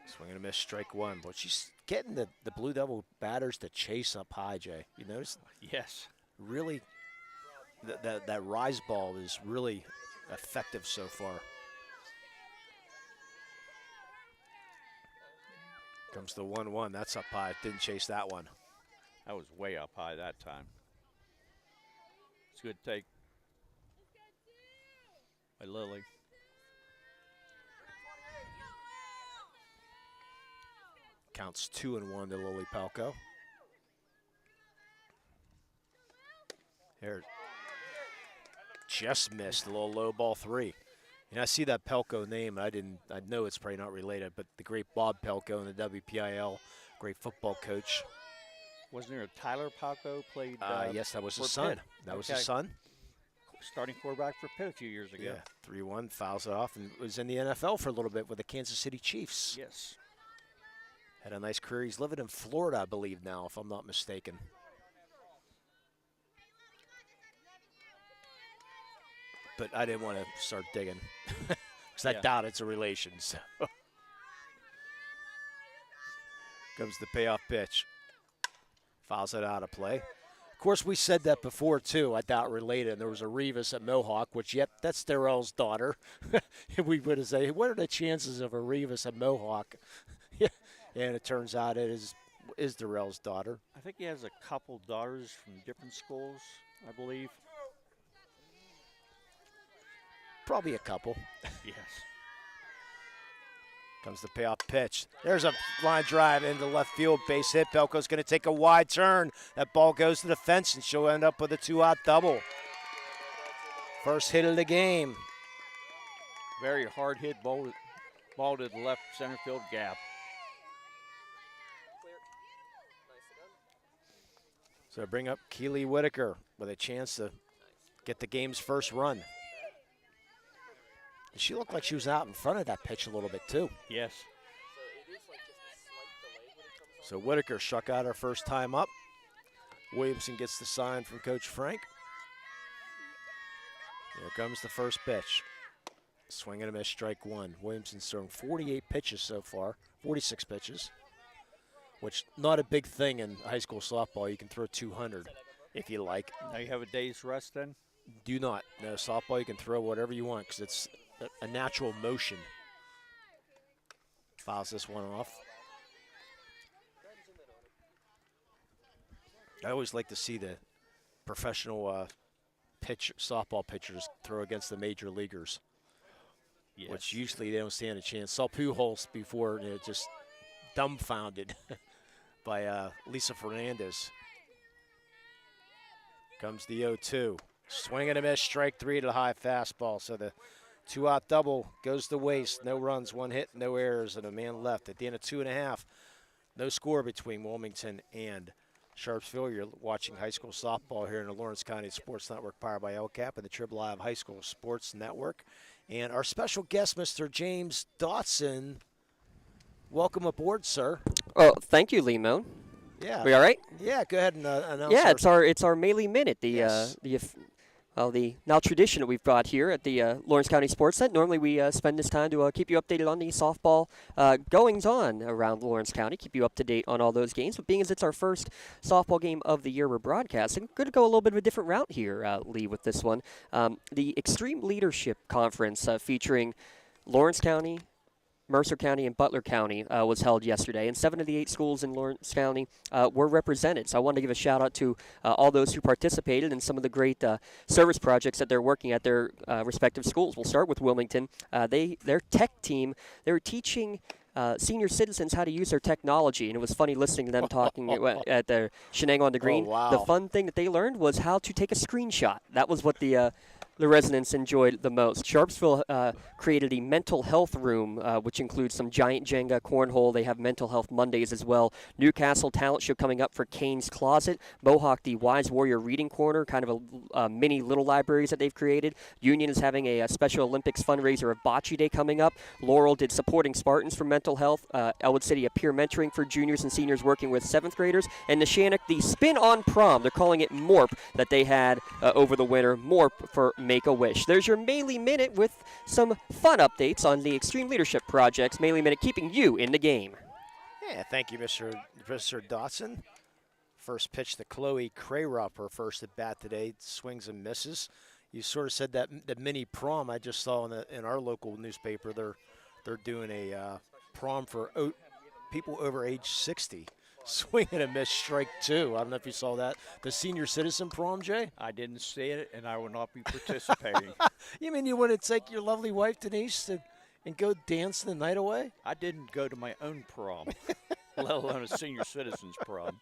Swing and a miss, strike one. But she's getting the Blue Devil batters to chase up high, Jay. You notice? Yes. Really, that rise ball is really effective so far. Comes the 1-1. That's up high. Didn't chase that one. That was way up high that time. It's a good take by Lily. Counts 2-1 to Lily Palco. Here, just missed a little low ball 3. And I see that Pelko name. I know it's probably not related, but the great Bob Pelko in the WPIAL, great football coach. Wasn't there a Tyler Palco played? Yes, that was his son. Pitt. That was his son. Starting quarterback for Pitt a few years ago. Yeah, 3-1, fouls it off, and was in the NFL for a little bit with the Kansas City Chiefs. Yes. Had a nice career. He's living in Florida, I believe, now, if I'm not mistaken. but I didn't want to start digging because I doubt it's a relation. So comes the payoff pitch. Fouls it out of play. Of course, we said that before, too. I doubt related. And there was a Rivas at Mohawk, which, yep, that's Darrell's daughter. We would have said, what are the chances of a Rivas at Mohawk? And it turns out it is Darrell's daughter. I think he has a couple daughters from different schools, I believe. Probably a couple. Yes. Comes the payoff pitch. There's a line drive into left field, base hit. Belko's going to take a wide turn. That ball goes to the fence, and she'll end up with a 2-out double. First hit of the game. Very hard hit ball to the left center field gap. So bring up Keely Whitaker with a chance to get the game's first run. She looked like she was out in front of that pitch a little bit, too. Yes. So Whitaker struck out her first time up. Williamson gets the sign from Coach Frank. Here comes the first pitch. Swing and a miss, strike one. Williamson's thrown 48 pitches so far, 46 pitches, which not a big thing in high school softball. You can throw 200 if you like. Now you have a day's rest then? Do not. No, softball you can throw whatever you want because it's a natural motion. Fouls this one off. I always like to see the professional softball pitchers throw against the major leaguers, which usually they don't stand a chance. Saw Pujols before, just dumbfounded by Lisa Fernandez. Comes the 0-2. Swing and a miss, strike three to the high fastball. So the 2-out double goes to waste. No runs, one hit, no errors, and a man left. At the end of 2.5, no score between Wilmington and Sharpsville. You're watching high school softball here in the Lawrence County Sports Network, powered by LCAP and the PIAA High School Sports Network. And our special guest, Mr. James Dotson. Welcome aboard, sir. Oh, thank you, Limon. Yeah. We all right? Yeah, go ahead and announce. Yeah, it's our Melee Minute, the now tradition that we've brought here at the Lawrence County Sports Net. Normally we spend this time to keep you updated on the softball goings-on around Lawrence County, keep you up to date on all those games. But being as it's our first softball game of the year we're broadcasting, we're going to go a little bit of a different route here, Lee, with this one. The Extreme Leadership Conference featuring Lawrence County, Mercer County, and Butler County was held yesterday, and 7 of the 8 schools in Lawrence County were represented. So I wanted to give a shout-out to all those who participated in some of the great service projects that they're working at their respective schools. We'll start with Wilmington. Their tech team, they were teaching senior citizens how to use their technology, and it was funny listening to them talking at their Shenango on the Green. Oh, wow. The fun thing that they learned was how to take a screenshot. That was what the residents enjoyed the most. Sharpsville created a mental health room, which includes some giant Jenga, cornhole. They have mental health Mondays as well. Newcastle talent show coming up for Kane's Closet. Mohawk, the Wise Warrior Reading Corner, kind of a mini little libraries that they've created. Union is having a Special Olympics fundraiser of Bocce Day coming up. Laurel did Supporting Spartans for mental health. Elwood City, a peer mentoring for juniors and seniors working with 7th graders. And Neshannock, the Spin on Prom. They're calling it MORP that they had over the winter. MORP for Make-A-Wish. There's your Melee Minute with some fun updates on the Extreme Leadership Project's Melee Minute, keeping you in the game. Yeah, thank you, Mr. Dotson. First pitch to Chloe Crayrup, her first at bat today. Swings and misses. You sort of said that the mini prom I just saw in our local newspaper. They're doing a prom for people over age 60. Swing and a miss, strike two. I don't know if you saw that. The senior citizen prom, Jay? I didn't see it, and I will not be participating. You mean you want to take your lovely wife, Denise, and go dance the night away? I didn't go to my own prom, let alone a senior citizen's prom.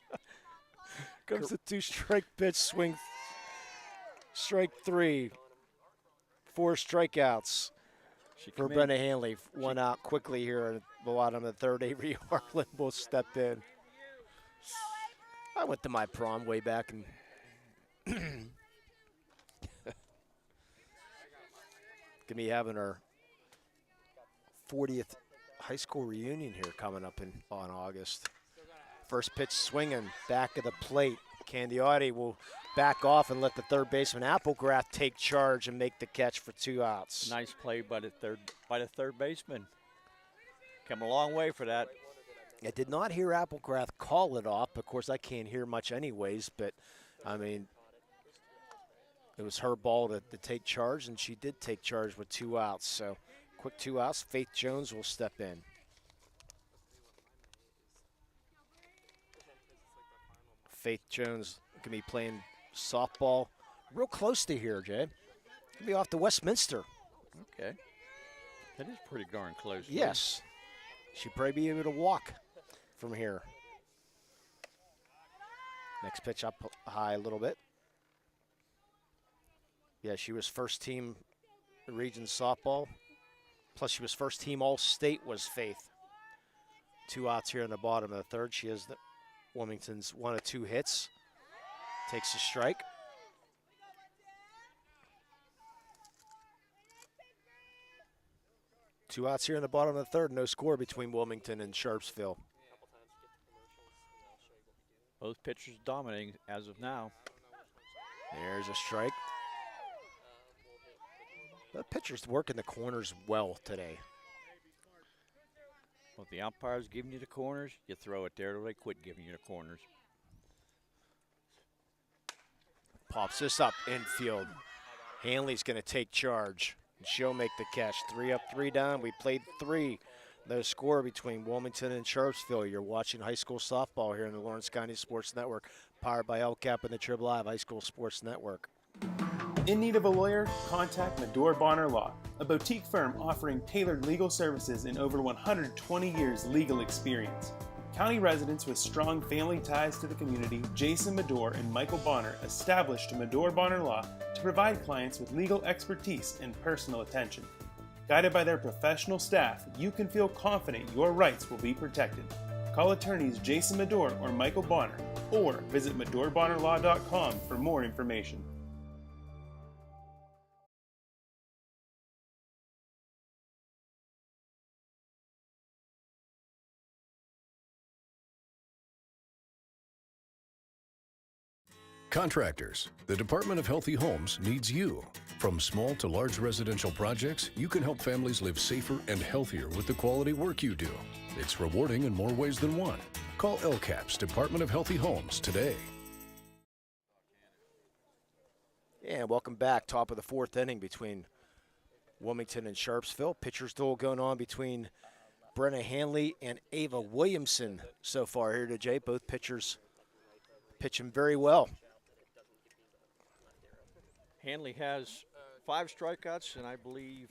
Comes the 2-strike pitch, swing, strike three. 4 strikeouts for Brenda Hanley. One out quickly here at the bottom of the third. Avery Harlan will step in. I went to my prom way back and gonna be having our 40th high school reunion here coming up on August. First pitch swinging, back of the plate. Candiotti will back off and let the third baseman Applegrath take charge and make the catch for 2 outs. Nice play by the third baseman. Come a long way for that. I did not hear Applegrath call it off. Of course, I can't hear much anyways, but, I mean, it was her ball to take charge, and she did take charge with 2 outs. So, quick 2 outs. Faith Jones will step in. Faith Jones can be playing softball real close to here, Jay. Could be off to Westminster. Okay. That is pretty darn close. Yes. She'd probably be able to walk from here. Next pitch up high a little bit. Yeah, she was first team region softball. Plus she was first team All-State was Faith. 2 outs here in the bottom of the third. She has Wilmington's 1 of 2 hits. Takes a strike. Two outs here in the bottom of the third. No score between Wilmington and Sharpsville. Both pitchers dominating as of now. There's a strike. The pitchers working the corners well today. Well, if the umpire's giving you the corners, you throw it there till they quit giving you the corners. Pops this up infield. Hanley's going to take charge. And she'll make the catch. 3 up, 3 down. We played 3. No score between Wilmington and Sharpsville. You're watching high school softball here in the Lawrence County Sports Network, powered by LCAP and the Triple Live High School Sports Network. In need of a lawyer? Contact Medore Bonner Law, a boutique firm offering tailored legal services and over 120 years legal experience. County residents with strong family ties to the community, Jason Medore and Michael Bonner, established Medore Bonner Law to provide clients with legal expertise and personal attention. Guided by their professional staff, you can feel confident your rights will be protected. Call attorneys Jason Medore or Michael Bonner, or visit MedoreBonnerLaw.com for more information. Contractors, the Department of Healthy Homes needs you. From small to large residential projects, you can help families live safer and healthier with the quality work you do. It's rewarding in more ways than one. Call LCAP's Department of Healthy Homes today. And welcome back. Top of the 4th inning between Wilmington and Sharpsville. Pitcher's duel going on between Brenna Hanley and Ava Williamson so far here today. Both pitchers pitching very well. Hanley has 5 strikeouts, and I believe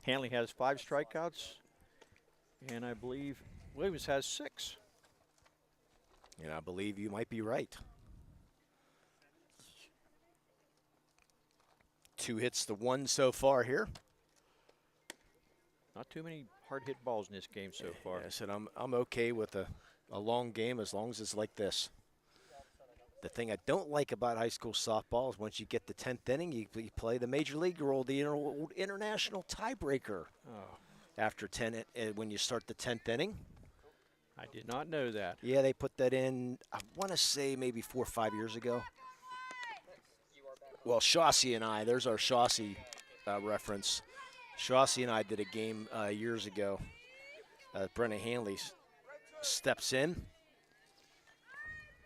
Hanley has 5 strikeouts, and I believe Williams has 6. And I believe you might be right. 2 hits to 1 so far here. Not too many hard-hit balls in this game so far. I said I'm okay with a long game as long as it's like this. The thing I don't like about high school softball is once you get the 10th inning, you play the major league rule, the international tiebreaker. Oh. After 10, when you start the 10th inning. I did not know that. Yeah, they put that in, I want to say maybe 4 or 5 years ago. Well, Shawsey and I, there's our Shawsey reference. Shawsey and I did a game years ago. Brenna Hanley steps in.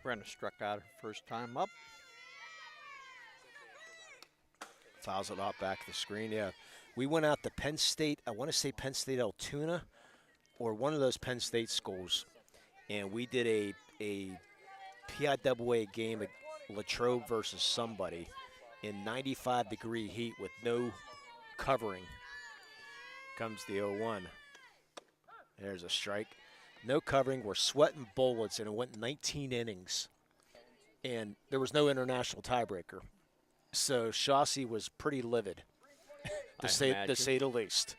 Brenna struck out her first time up. Fouls it off back of the screen, yeah. We went out to Penn State, I want to say Penn State Altoona, or one of those Penn State schools, and we did a PIAA game at Latrobe versus somebody in 95-degree heat with no covering. Comes the 0-1. There's a strike. No covering. We're sweating bullets, and it went 19 innings. And there was no international tiebreaker. So Shawsey was pretty livid, to say the least.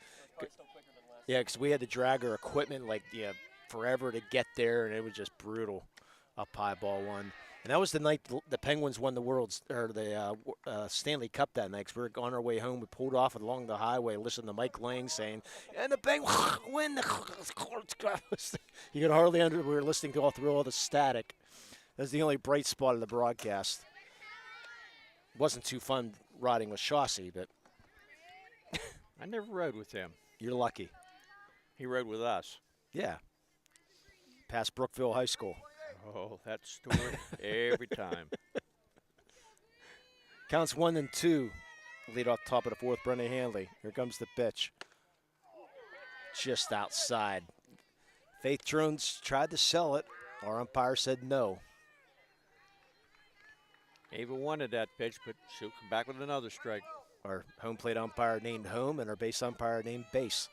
Yeah, because we had to drag our equipment forever to get there, and it was just brutal. Up high, ball 1. And that was the night the Penguins won the Stanley Cup that night. 'Cause we were on our way home. We pulled off along the highway, listened to Mike Lang saying, "And the Penguins win the." You could hardly we were listening to all through all the static. That was the only bright spot of the broadcast. Wasn't too fun riding with Chauncey, but I never rode with him. You're lucky. He rode with us. Yeah. Past Brookville High School. Oh, that story every time. Counts 1-2. Lead off top of the fourth, Brennan Hanley. Here comes the pitch. Just outside. Faith Jones tried to sell it. Our umpire said no. Ava wanted that pitch, but she'll come back with another strike. Our home plate umpire named home, and our base umpire named base.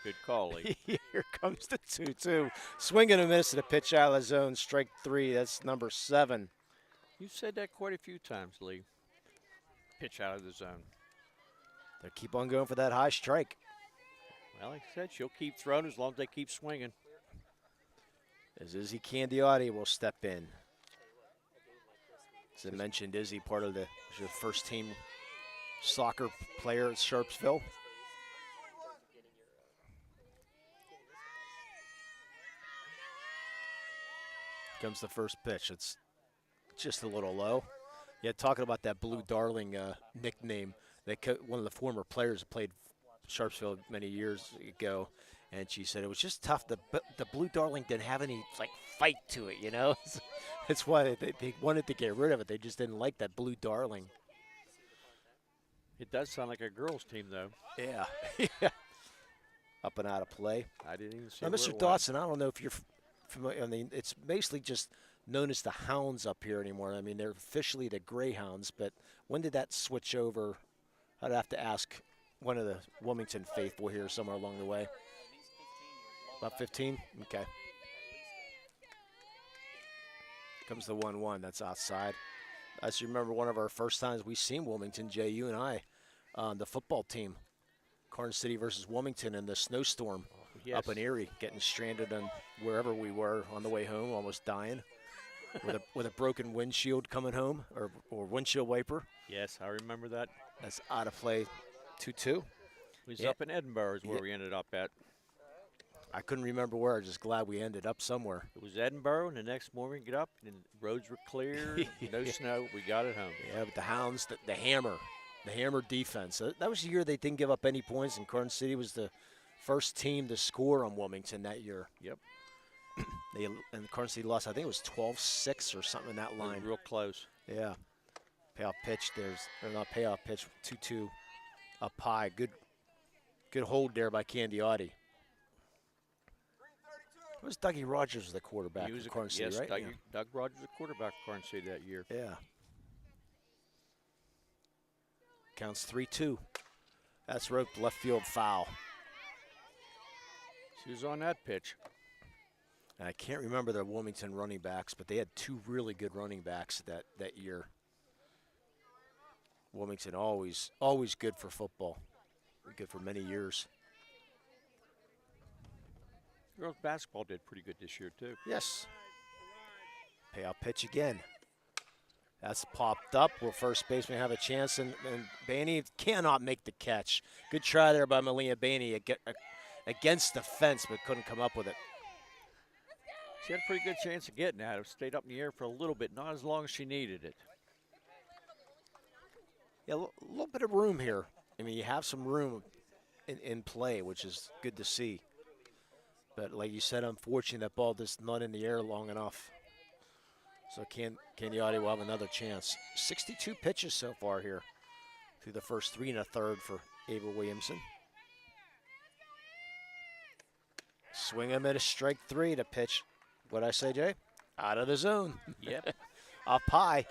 Good call, Lee. Here comes the 2-2. Swing and a miss at a pitch out of the zone. Strike 3. That's number 7. You've said that quite a few times, Lee. Pitch out of the zone. They keep on going for that high strike. Well, like I said, she'll keep throwing as long as they keep swinging. As Izzy Candiotti will step in. As I mentioned, Izzy, part of the first team soccer player at Sharpsville. Comes the first pitch. It's just a little low. Yeah, talking about that Blue Darling nickname. One of the former players played Sharpsville many years ago, and she said it was just tough. The Blue Darling didn't have any fight to it, you know. That's why they wanted to get rid of it. They just didn't like that Blue Darling. It does sound like a girls' team, though. Yeah. Yeah. Up and out of play. I didn't even see. Now, Mr. Dawson, I don't know if you're familiar. I mean, it's basically just known as the Hounds up here anymore. I mean, they're officially the Greyhounds, but when did that switch over? I'd have to ask one of the Wilmington faithful here somewhere along the way. About 15? Okay. Comes the 1-1. That's outside. I just remember one of our first times we seen Wilmington, Jay, you and I, on the football team. Carn City versus Wilmington in the snowstorm up in Erie, getting stranded on wherever we were on the way home, almost dying. with a broken windshield coming home, or windshield wiper. Yes, I remember that. That's out of play. 2-2. It was up in Edinburgh is where we ended up at. I couldn't remember where. I'm just glad we ended up somewhere. It was Edinburgh, and the next morning we get up, and roads were clear, no snow. We got it home. Yeah, but the Hounds, the hammer defense. That was the year they didn't give up any points, and Carn City was the first team to score on Wilmington that year. Yep. And Carn City lost, I think it was 12-6 or something in that line. Real close. Yeah. Payoff pitch. Not payoff pitch. 2-2 up high. Good hold there by Candiotti. It was Dougie Rogers the quarterback for Carn City, yes, right? Doug Rogers the quarterback for Carn City that year. Yeah. Counts 3-2. That's roped left field foul. She was on that pitch. And I can't remember their Wilmington running backs, but they had two really good running backs that year. Wilmington always good for football. Good for many years. Girls basketball did pretty good this year, too. Yes. Payoff pitch again. That's popped up. Will first baseman have a chance? And Bainey cannot make the catch. Good try there by Melina Bainey against the fence, but couldn't come up with it. She had a pretty good chance of getting at it. Stayed up in the air for a little bit, not as long as she needed it. Yeah, a little bit of room here. I mean, you have some room in play, which is good to see. But like you said, unfortunately, that ball just not in the air long enough. So Candiotti will have another chance. 62 pitches so far here through the first 3 1/3 for Ava Williamson. Swing him at a strike 3 to pitch. What'd I say, Jay? Out of the zone. Yep. Up high.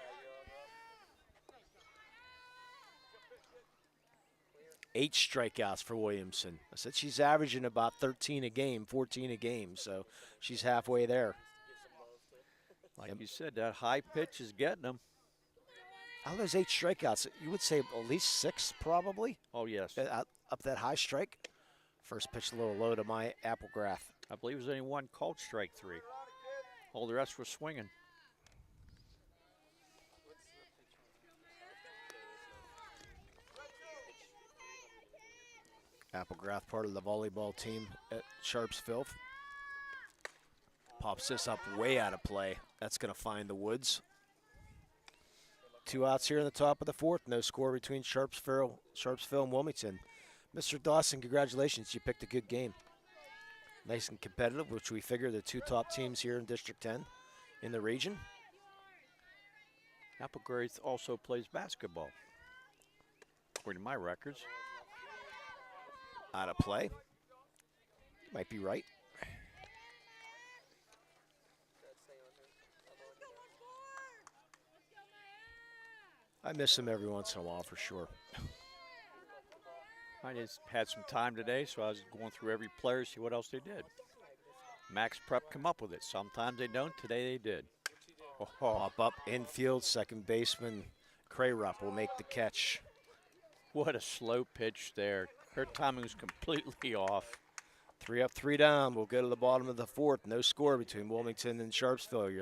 8 strikeouts for Williamson. I said she's averaging about 13 a game, 14 a game, so she's halfway there. Like you said, that high pitch is getting them. Out of those 8 strikeouts, you would say at least 6 probably? Oh, yes. Up that high strike. First pitch a little low to my Applegrath. I believe there's only one called strike 3. All the rest were swinging. Applegrath, part of the volleyball team at Sharpsville. Pops this up way out of play. That's going to find the woods. 2 outs here in the top of the fourth. No score between Sharpsville and Wilmington. Mr. Dawson, congratulations. You picked a good game. Nice and competitive, which we figure the 2 top teams here in District 10 in the region. Applegrove also plays basketball, according to my records. Out of play. Might be right. I miss him every once in a while for sure. I just had some time today, so I was going through every player to see what else they did. Max Prep come up with it. Sometimes they don't. Today they did. Pop up infield, second baseman Crayrup will make the catch. What a slow pitch there. Her timing was completely off. 3 up, 3 down. We'll go to the bottom of the fourth. No score between Wilmington and Sharpsville.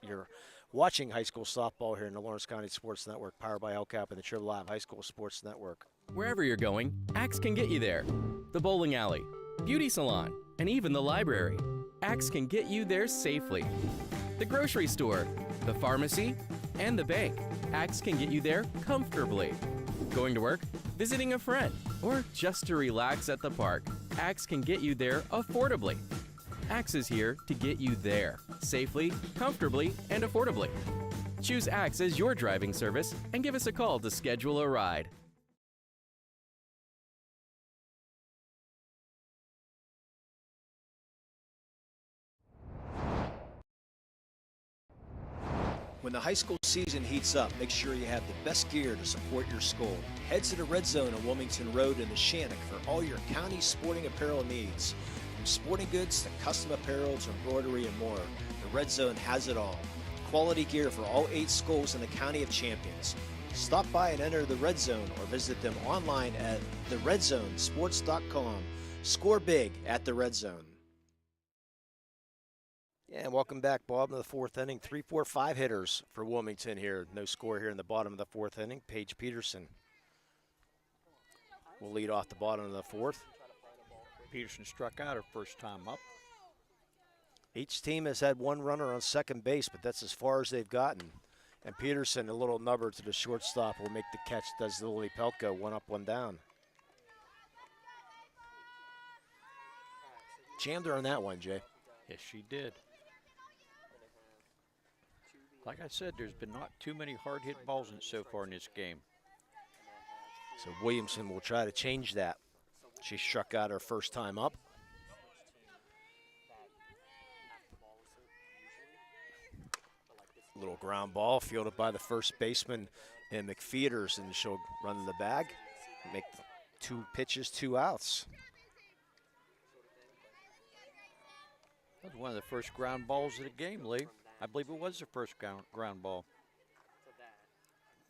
You're watching high school softball here in the Lawrence County Sports Network, powered by LCAP and the Triple Live High School Sports Network. Wherever you're going, Axe can get you there. The bowling alley, beauty salon, and even the library. Axe can get you there safely. The grocery store, the pharmacy, and the bank. Axe can get you there comfortably. Going to work, visiting a friend, or just to relax at the park. Axe can get you there affordably. Axe is here to get you there safely, comfortably, and affordably. Choose Axe as your driving service and give us a call to schedule a ride. When the high school season heats up, make sure you have the best gear to support your school. Head to the Red Zone on Wilmington Road in the Shannock for all your county sporting apparel needs. From sporting goods to custom apparel to embroidery and more, the Red Zone has it all. Quality gear for all 8 schools in the County of Champions. Stop by and enter the Red Zone or visit them online at theredzonesports.com. Score big at the Red Zone. Yeah, and welcome back, Bob, to the fourth inning. 3, 4, 5 hitters for Wilmington here. No score here in the bottom of the fourth inning. Paige Peterson will lead off the bottom of the fourth. Peterson struck out her first time up. Each team has had 1 runner on second base, but that's as far as they've gotten. And Peterson, a little nubber to the shortstop, will make the catch. Does Lily Pelko, 1 up, 1 down. Jammed her on that one, Jay. Yes, she did. Like I said, there's been not too many hard-hit balls in it so far in this game. So Williamson will try to change that. She struck out her first time up. Little ground ball fielded by the first baseman in McFeeters, and she'll run to the bag, make 2 pitches, 2 outs. That was one of the first ground balls of the game, Lee. I believe it was the first ground ball.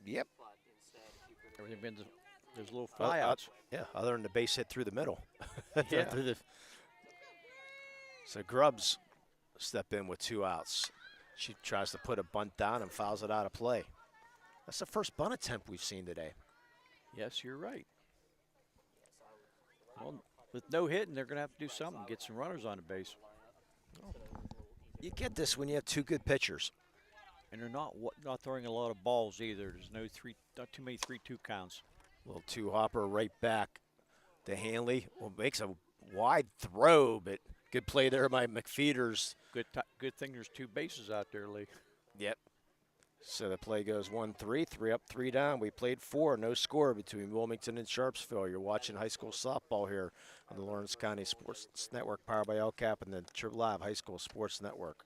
Yep. Everything been there's little flyouts. Yeah, other than the base hit through the middle. Yeah. So Grubbs step in with 2 outs. She tries to put a bunt down and fouls it out of play. That's the first bunt attempt we've seen today. Yes, you're right. Well, with no hitting, they're going to have to do something, get some runners on the base. You get this when you have 2 good pitchers. And they're not throwing a lot of balls either. There's not too many 3-2 counts. Little 2-hopper right back to Hanley. Well, makes a wide throw, but good play there by McFeeters. Good thing there's 2 bases out there, Lee. Yep. So the play goes 1-3, 3 up, 3 down. We played 4, no score between Wilmington and Sharpsville. You're watching high school softball here on the Lawrence County Sports Network, powered by LCAP and the Triple Live High School Sports Network.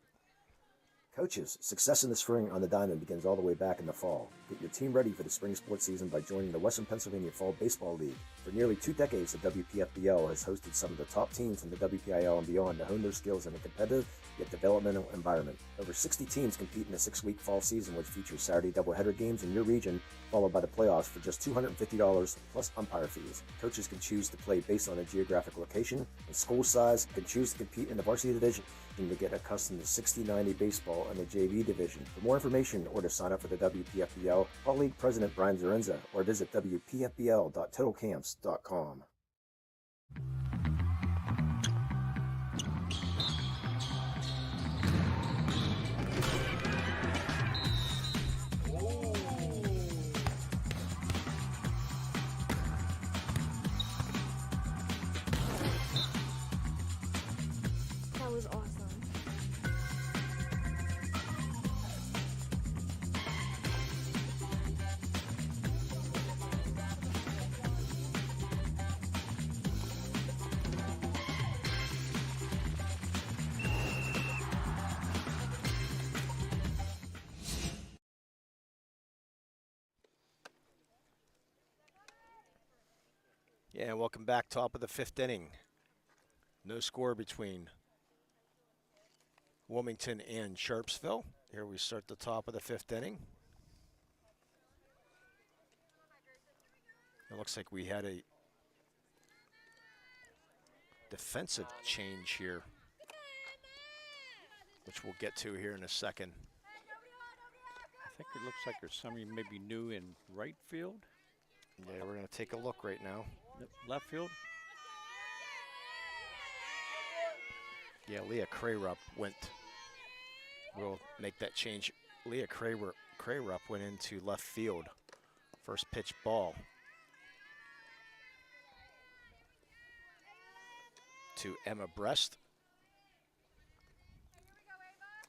Coaches, success in the spring on the diamond begins all the way back in the fall. Get your team ready for the spring sports season by joining the Western Pennsylvania Fall Baseball League. For nearly 2 decades, the WPFBL has hosted some of the top teams in the WPIAA and beyond to hone their skills in a competitive yet developmental environment. Over 60 teams compete in a 6-week fall season, which features Saturday doubleheader games in your region, followed by the playoffs for just $250 plus umpire fees. Coaches can choose to play based on a geographic location and school size, can choose to compete in the varsity division and to get accustomed to 60-90 baseball in the JV division. For more information or to sign up for the WPFBL, call League President Brian Zarenza or visit WPFBL.totalcamps.com. Yeah, and welcome back. Top of the 5th inning. No score between Wilmington and Sharpsville. Here we start the top of the 5th inning. It looks like we had a defensive change here, which we'll get to here in a second. I think it looks like there's somebody maybe new in right field. Yeah, we're going to take a look right now. Left field. Yeah, Leah Crayrup went. We'll make that change. Leah Crayrup went into left field. First pitch ball to Emma Brest.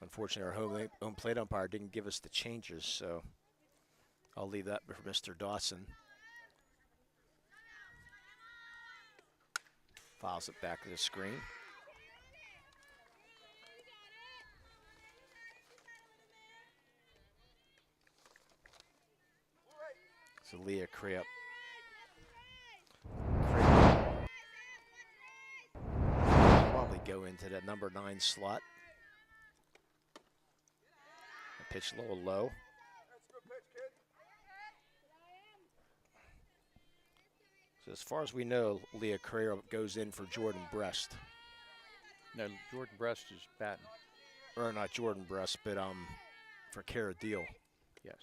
Unfortunately, our home plate umpire didn't give us the changes, so I'll leave that for Mr. Dawson. Files it back to the screen. So Leah Crayrup. Probably go into that number 9 slot. The pitch a little low. So as far as we know, Leah Crayrup goes in for Jordan Brest. No, Jordan Brest is batting. Or not Jordan Brest, but for Cara Deal. Yes.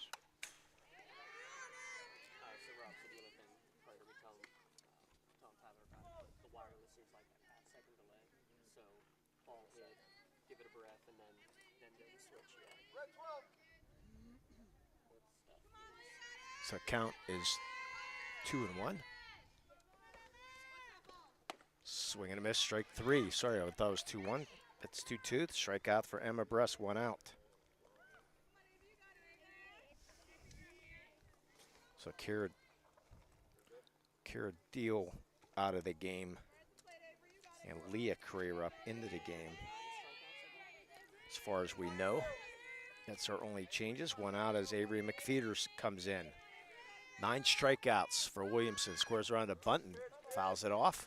So count is 2-1. Swing and a miss, strike 3. Sorry, I thought it was 2-1. It's 2-2. Strikeout for Emma Brest, 1 out. So Cara Deal out of the game, and Leah Crayrup into the game. As far as we know, that's our only changes. 1 out as Avery McFeeters comes in. 9 strikeouts for Williamson. Squares around a bunt and fouls it off.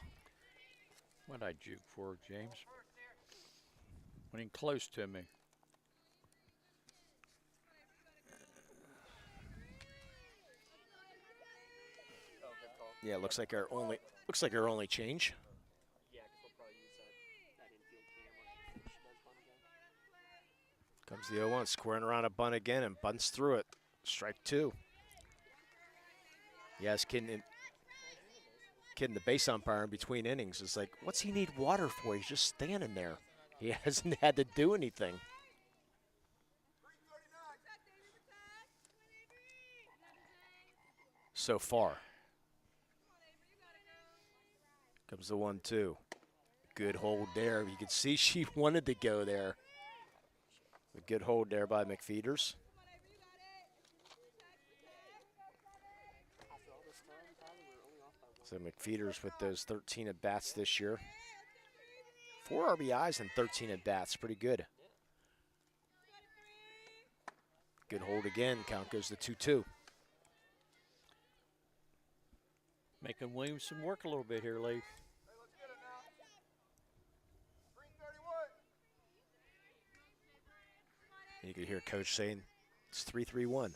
What did I juke for, James? Went in close to me. Yeah, looks like our only change. Comes the 0-1, squaring around a bunt again and bunts through it. Strike 2. Yes, kidding the base umpire in between innings is like, what's he need water for? He's just standing there. He hasn't had to do anything. So far. Comes the 1-2. Good hold there. You can see she wanted to go there. A good hold there by McFeeters. So McFeeters with those 13 at-bats this year. 4 RBIs and 13 at-bats, pretty good. Good hold again, count goes to 2-2. Making Williamson work a little bit here, Lee. You can hear Coach saying it's 3-3-1.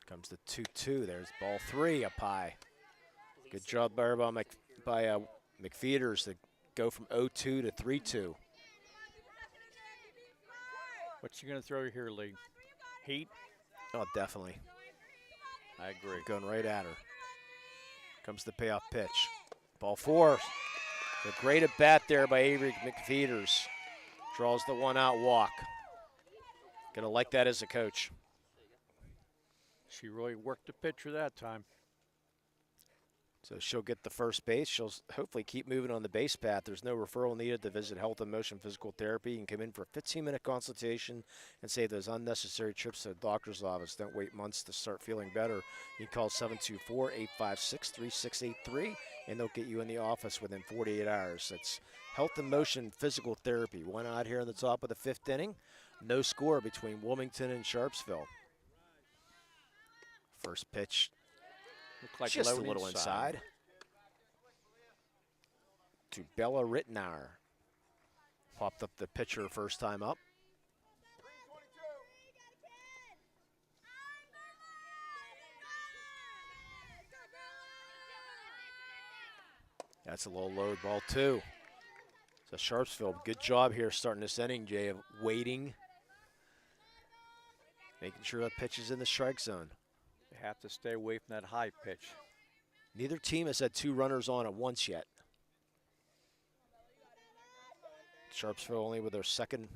Comes the 2-2. There's ball 3 up high. Good job by McFeeters to go from 0-2 to 3-2. What's you going to throw here, Lee? Heat? Oh, definitely. I agree. Going right at her. Comes the payoff pitch. Ball 4. A great at bat there by Avery McFeeters. Draws the 1-out walk. Gonna like that as a coach. She really worked the pitcher that time. So she'll get the first base. She'll hopefully keep moving on the base path. There's no referral needed to visit Health and Motion Physical Therapy. You can come in for a 15-minute consultation and save those unnecessary trips to the doctor's office. Don't wait months to start feeling better. You can call 724-856-3683, and they'll get you in the office within 48 hours. That's Health and Motion Physical Therapy. 1 out here in the top of the 5th inning. No score between Wilmington and Sharpsville. First pitch. Looked like just a little inside. to Bella Rittenauer. Popped up the pitcher first time up. That's a low load ball, too. So Sharpsville, good job here starting this inning, Jay, of waiting, making sure that pitch is in the strike zone. They have to stay away from that high pitch. Neither team has had 2 runners on at once yet. Sharpsville only with their second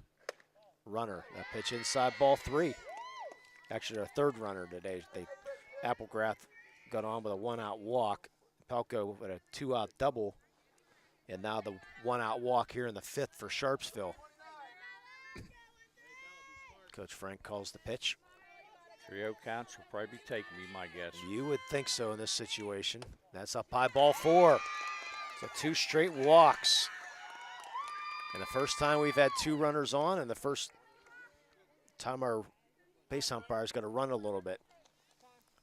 runner. That pitch inside, ball 3. Actually, their third runner today. Applegrath got on with a 1-out walk. Pelko with a 2-out double. And now the 1-out walk here in the 5th for Sharpsville. Coach Frank calls the pitch. 3-0 counts will probably be taken, be my guess. You would think so in this situation. That's up high, ball 4. So 2 straight walks. And the first time we've had 2 runners on, and the first time our base umpire is going to run a little bit.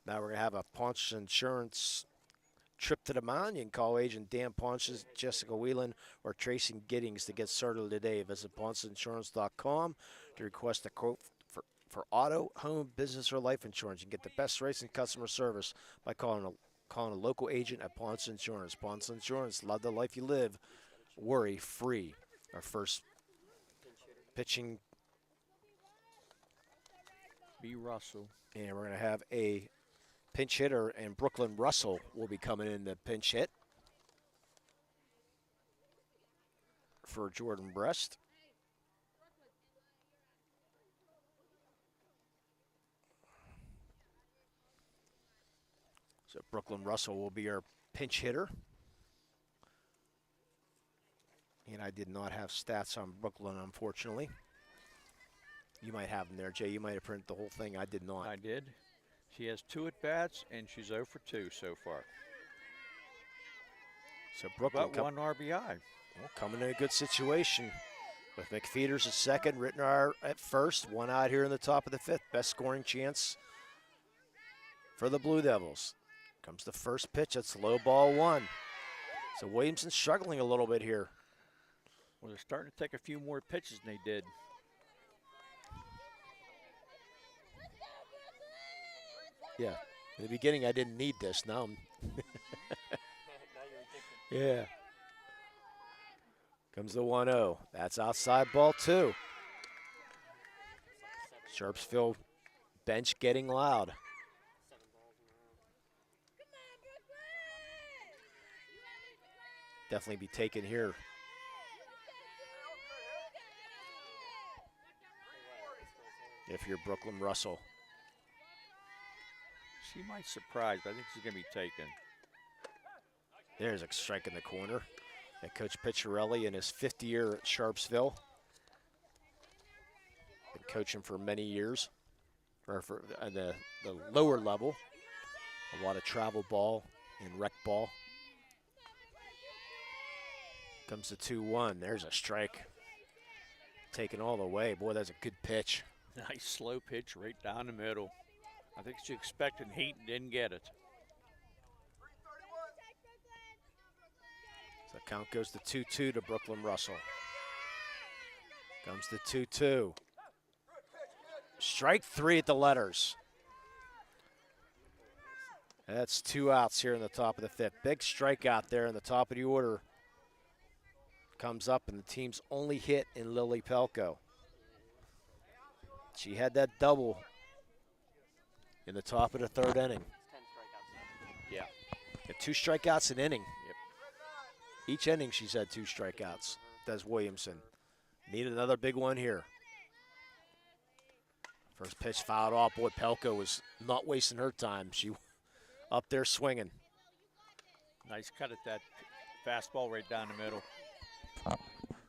Now we're going to have a Ponce Insurance trip to the mound. You can call agent Dan Ponce, Jessica Whelan, or Tracy Giddings to get started today. Visit PonceInsurance.com to request a quote for auto, home, business, or life insurance. You can get the best rates and customer service by calling a local agent at Ponce Insurance. Ponce Insurance, love the life you live, worry free. Our first pitching, B. Russell. And we're going to have a pinch hitter, and Brooklyn Russell will be coming in to pinch hit for Jordan Brest. So Brooklyn Russell will be our pinch hitter. And I did not have stats on Brooklyn, unfortunately. You might have them there, Jay. You might have printed the whole thing. I did not. I did. She has 2 at-bats, and she's 0 for 2 so far. So Brooklyn But 1 RBI. Well, coming in a good situation with McFeeters at second, Rittenauer at first. 1 out here in the top of the 5th. Best scoring chance for the Blue Devils. Comes the first pitch. That's low, ball 1. So Williamson's struggling a little bit here. Well, they're starting to take a few more pitches than they did. Yeah, in the beginning I didn't need this. Now I'm yeah. Comes the 1-0. That's outside, ball 2. Sharpsville bench getting loud. Definitely be taken here. If you're Brooklyn Russell. She might surprise, but I think she's going to be taken. There's a strike in the corner. And Coach Picciarelli in his 5th year at Sharpsville. Been coaching for many years, or for the lower level. A lot of travel ball and rec ball. Comes the 2-1. There's a strike. Taken all the way. Boy, that's a good pitch. Nice slow pitch right down the middle. I think she expected heat and didn't get it. So count goes to 2-2 to Brooklyn Russell. Comes the 2-2. Strike 3 at the letters. That's 2 outs here in the top of the 5th. Big strikeout there in the top of the order. Comes up, and the team's only hit in Lily Pelko. She had that double in the top of the 3rd inning. Yeah. 2 strikeouts an inning. Yep. Each inning she's had 2 strikeouts. Does Williamson. Need another big one here. First pitch fouled off. Boy, Pelko was not wasting her time. She up there swinging. Nice cut at that fastball right down the middle.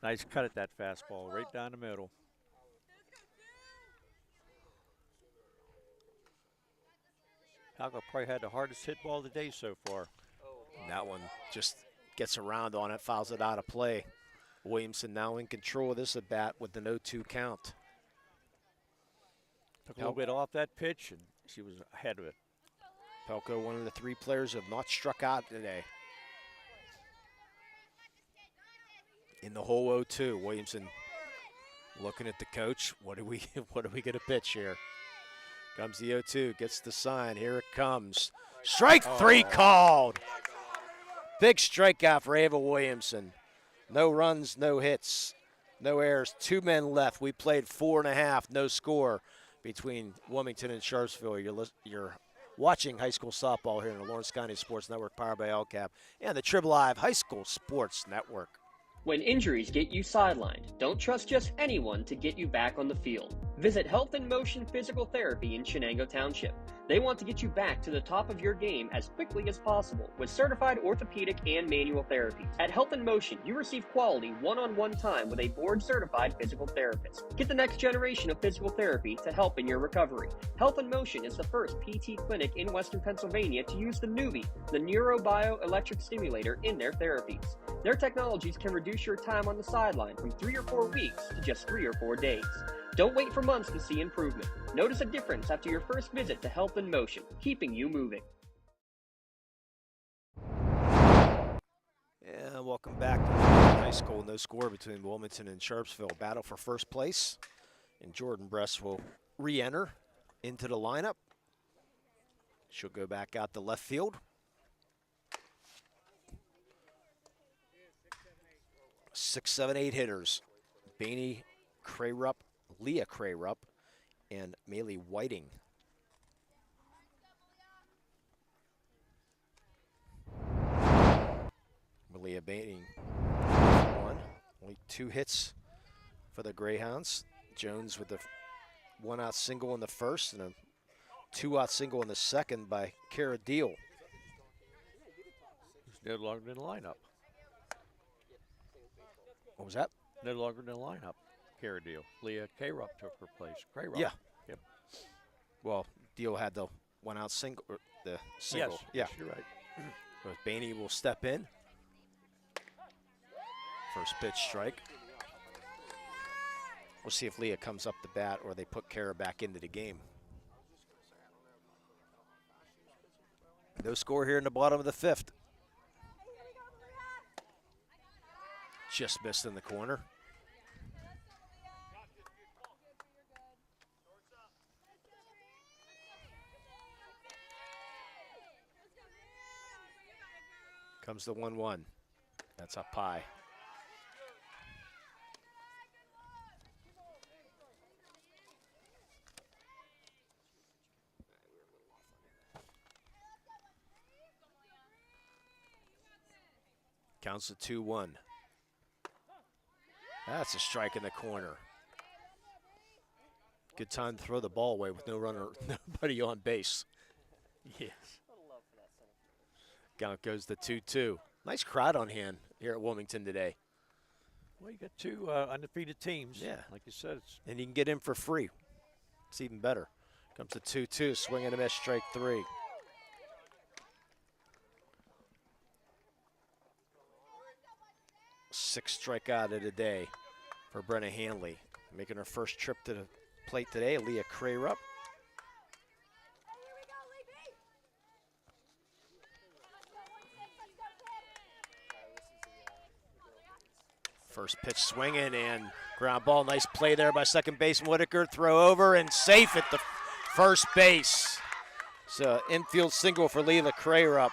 Nice cut at that fastball right down the middle. Pelko probably had the hardest hit ball of the day so far. That one just gets around on it, fouls it out of play. Williamson now in control of this at bat with the 0-2 count. Took a little bit off that pitch, and she was ahead of it. Pelko, one of the 3 players who have not struck out today. In the hole 0-2, Williamson looking at the coach. What are we going to pitch here? Comes the 0-2, gets the sign. Here it comes. Strike 3 called. Big strikeout for Ava Williamson. No runs, no hits, no errors. 2 men left. We played 4.5, no score between Wilmington and Sharpsville. You're watching high school softball here in the Lawrence County Sports Network, powered by LCAP, and the Trib Live High School Sports Network. When injuries get you sidelined, don't trust just anyone to get you back on the field. Visit Health in Motion Physical Therapy in Shenango Township. They want to get you back to the top of your game as quickly as possible with certified orthopedic and manual therapies. At Health in Motion, you receive quality one-on-one time with a board-certified physical therapist. Get the next generation of physical therapy to help in your recovery. Health in Motion is the first PT clinic in Western Pennsylvania to use the Nuvii, the neurobioelectric stimulator, in their therapies. Their technologies can reduce your time on the sideline from 3 or 4 weeks to just 3 or 4 days. Don't wait for months to see improvement. Notice a difference after your first visit to Health in Motion, keeping you moving. And welcome back to Wilmington High School. No score between Wilmington and Sharpsville. Battle for first place. And Jordan Bress will re-enter into the lineup. She'll go back out to left field. 6, 7, 8 hitters. Bainey Crayrup, Leah Crayrup, and Maylee Whiting. Leah Bainey, 1. Only 2 hits for the Greyhounds. Jones with the 1-out single in the first and a 2-out single in the second by Kara Deal. Who's no longer in the lineup. What was that? No longer in the lineup. Kara Deal. Leah Crayrup took her place. Crayrup. Yeah. Yep. Well, Deal had the 1-out single, or the single. Yes, you're right. But Bainey will step in. First pitch strike. We'll see if Leah comes up the bat or they put Kara back into the game. No score here in the bottom of the 5th. Just missed in the corner. Comes the 1-1. That's up high. Counts to 2-1. That's a strike in the corner. Good time to throw the ball away with no runner, nobody on base. Yes. Count goes to 2-2. Nice crowd on hand here at Wilmington today. Well, you got 2 undefeated teams. Yeah. Like you said. And you can get in for free. It's even better. Comes to 2-2, swing and a miss, strike 3. Sixth strikeout of the day for Brenna Hanley. Making her first trip to the plate today, Leah Crayrup. First pitch swinging and ground ball. Nice play there by second baseman Whitaker. Throw over and safe at the first base. So infield single for Leah Crayrup.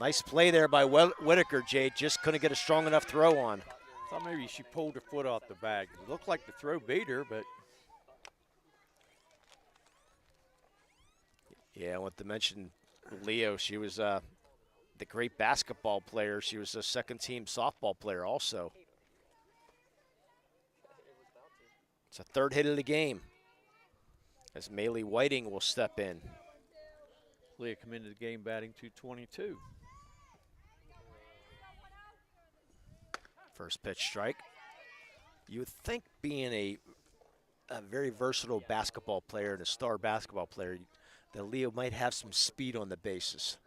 Nice play there by Whitaker, Jade. Just couldn't get a strong enough throw on. Thought maybe she pulled her foot off the bag. It looked like the throw beat her, but. Yeah, I want to mention Leo. She was the great basketball player. She was a second-team softball player also. It's a 3rd hit of the game as Maylee Whiting will step in. Leah come into the game batting .222. First pitch strike. You would think being a very versatile basketball player and a star basketball player that Leo might have some speed on the bases.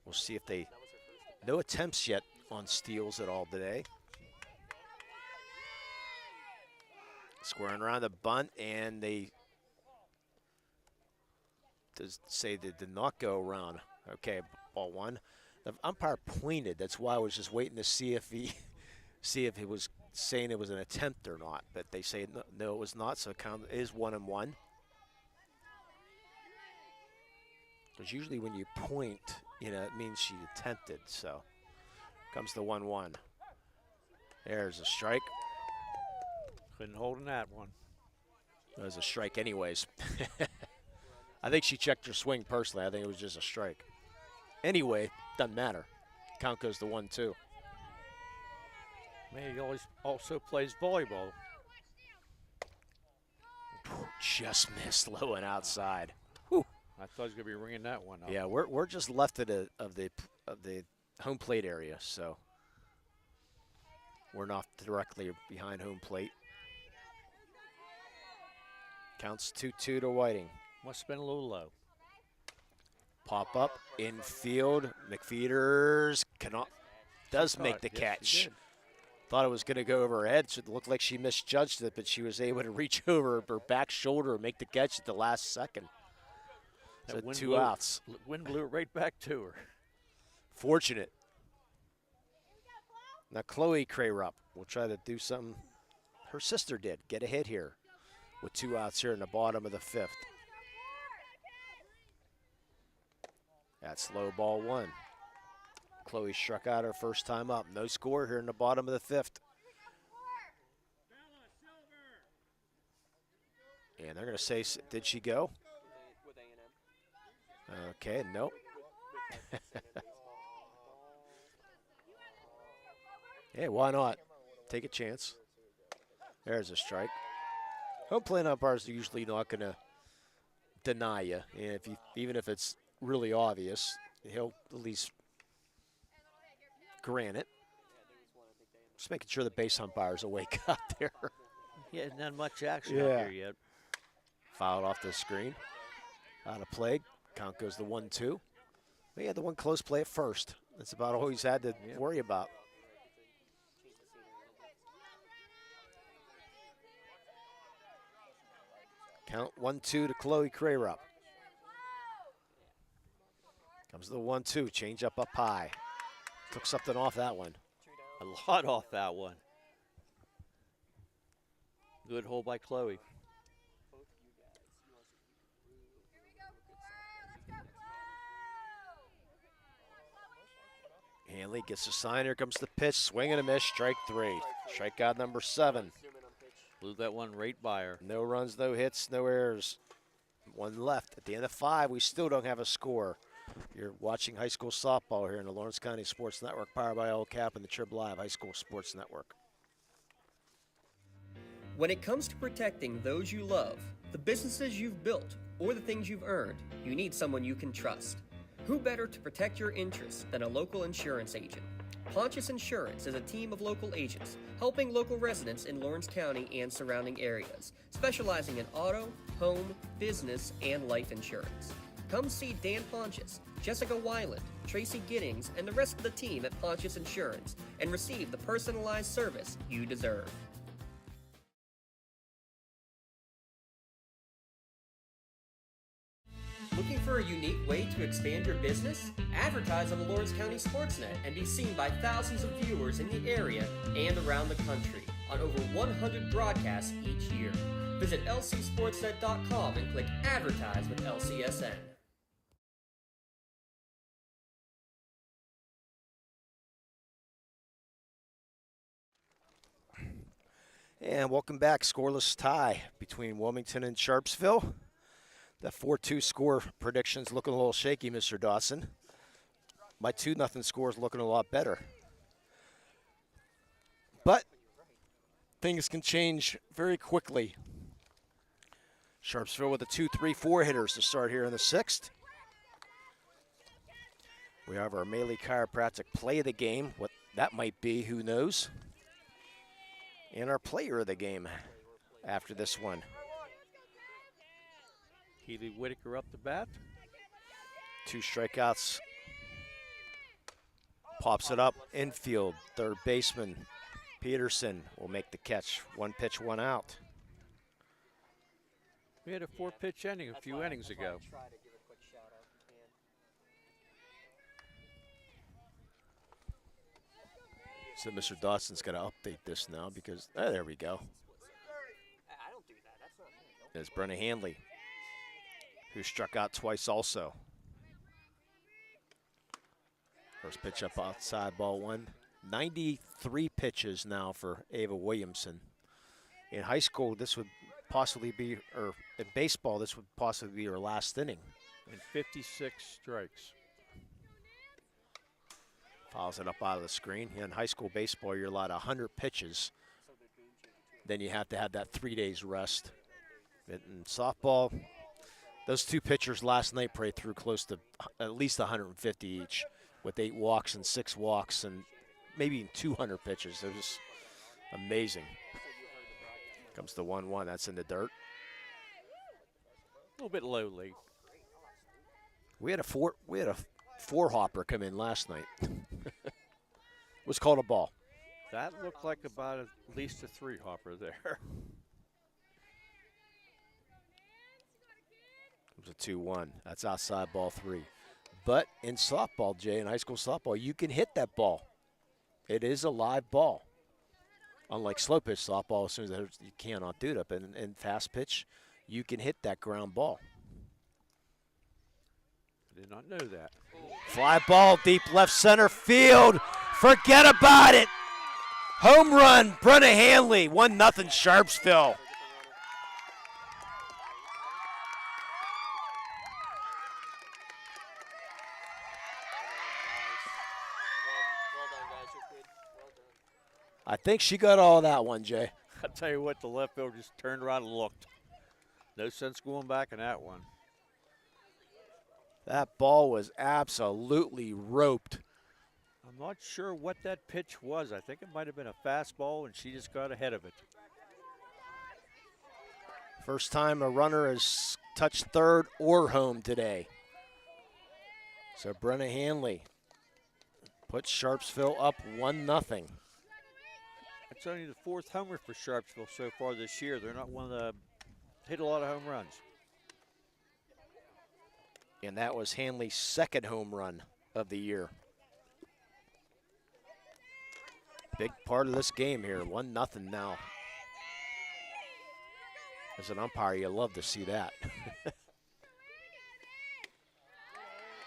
We'll see if they, no attempts yet on steals at all today. Squaring around the bunt, and they say they did not go around. Okay, ball 1. The umpire pointed. That's why I was just waiting to see if he was saying it was an attempt or not. But they say no, it was not. So it is 1-1. Because usually when you point, it means she attempted. So comes the 1-1. There's a strike. Couldn't hold in that one. That was a strike anyways. I think she checked her swing personally. I think it was just a strike. Anyway, doesn't matter. Count goes to 1-2. Man, he always also plays volleyball. Just missed low and outside. Whew. I thought he was going to be ringing that one up. Yeah, we're just left of the home plate area, so we're not directly behind home plate. Counts 2-2 to Whiting. Must have been a little low. Pop up, infield. McFeeters does make the catch. Thought it was going to go over her head, so it looked like she misjudged it, but she was able to reach over her back shoulder and make the catch at the last second. So 2 outs. Wind blew it right back to her. Fortunate. Now Chloe Crayrup will try to do something her sister did. Get a hit here with 2 outs here in the bottom of the 5th. That's low ball 1. Chloe struck out her first time up. No score here in the bottom of the 5th. And they're going to say, did she go? Okay, nope. Hey, why not? Take a chance. There's a strike. Home plate umpires are usually not going to deny you. And even if it's really obvious, he'll at least grant it. Just making sure the base umpires will wake up there. Yeah, not much action out here yet. Fouled off the screen. Out of play. Count goes to 1-2. He had the one close play at first. That's about all he's had to worry about. Count 1-2 to Chloe Crayrup. Comes the 1-2. Change up high. Took something off that one. A lot off that one. Good hold by Chloe. Hanley gets a sign. Here comes the pitch. Swing and a miss. Strike 3. Strikeout number 7. Blew that one right by her. No runs, no hits, no errors. 1 left. At the end of 5, we still don't have a score. You're watching high school softball here in the Lawrence County Sports Network, powered by LCAP and the Trib Live High School Sports Network. When it comes to protecting those you love, the businesses you've built, or the things you've earned, you need someone you can trust. Who better to protect your interests than a local insurance agent? Pontius Insurance is a team of local agents helping local residents in Lawrence County and surrounding areas, specializing in auto, home, business, and life insurance. Come see Dan Pontius, Jessica Weiland, Tracy Giddings, and the rest of the team at Pontius Insurance and receive the personalized service you deserve. Looking for a unique way to expand your business? Advertise on the Lawrence County SportsNet and be seen by thousands of viewers in the area and around the country on over 100 broadcasts each year. Visit lcsportsnet.com and click Advertise with LCSN. And welcome back. Scoreless tie between Wilmington and Sharpsville. The 4-2 score prediction's looking a little shaky, Mr. Dawson. My 2-0 score is looking a lot better. But things can change very quickly. Sharpsville with the 2-3-4 hitters to start here in the 6th. We have our Melee Chiropractic play of the game. What that might be, who knows? And our player of the game after this one. Keely Whitaker up the bat. 2 strikeouts. Pops it up infield. Third baseman Peterson will make the catch. 1 pitch, 1 out. We had a 4-pitch inning a few innings ago. So Mr. Dawson's got to update this now because, there we go. There's Brenna Hanley, who struck out twice also. First pitch up outside, ball one. 93 pitches now for Ava Williamson. In high school, this would possibly be, or in baseball, this would possibly be her last inning. And 56 strikes. Fouls it up out of the screen. In high school baseball, you're allowed 100 pitches. Then you have to have that 3 days rest. In softball, those two pitchers last night probably threw close to at least 150 each, with 8 walks and 6 walks and maybe even 200 pitches. It was amazing. Comes the 1-1. That's in the dirt. A little bit lowly. We had a four hopper come in last night. It was called a ball. That looked like about at least a 3 hopper there. It was a 2-1. That's outside ball 3. But in softball, Jay, in high school softball, you can hit that ball. It is a live ball. Unlike slow pitch softball, as soon as you cannot do that. But in fast pitch, you can hit that ground ball. I did not know that. Fly ball deep left center field. Forget about it. Home run, Brenna Hanley. 1-0 Sharpsville. I think she got all that one, Jay. I tell you what, the left fielder just turned around and looked. No sense going back in that one. That ball was absolutely roped. I'm not sure what that pitch was. I think it might have been a fastball, and she just got ahead of it. First time a runner has touched third or home today. So Brenna Hanley puts Sharpsville up 1-0. It's only the 4th homer for Sharpsville so far this year. They're not one of the hit a lot of home runs. And that was Hanley's 2nd home run of the year. Big part of this game here, 1-0 now. As an umpire, you love to see that.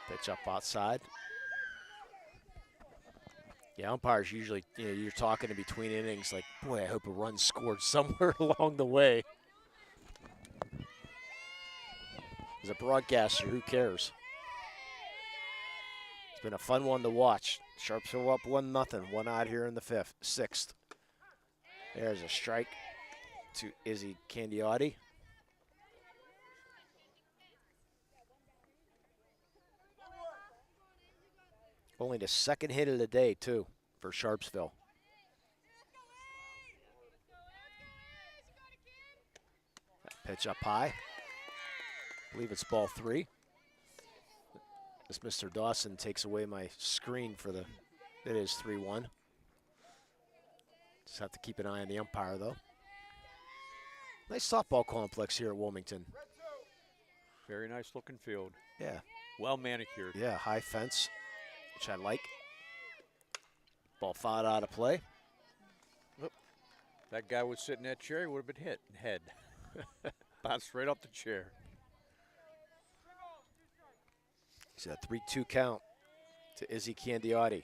Pitch up outside. Yeah, umpires usually, you're talking in between innings like, boy, I hope a run scored somewhere along the way. As a broadcaster, who cares? It's been a fun one to watch. Sharpsville up 1-0, 1 out here in the 6th. There's a strike to Izzy Candiotti. Only the 2nd hit of the day, too, for Sharpsville. Pitch up high. I believe it's ball 3. As Mr. Dawson takes away my screen for it is 3-1. Just have to keep an eye on the umpire, though. Nice softball complex here at Wilmington. Very nice looking field. Yeah. Well manicured. Yeah, high fence, which I like. Ball fouled out of play. Oop. That guy was sitting in that chair, he would have been hit in the head. Bounced right off the chair. He's a 3-2 count to Izzy Candiotti.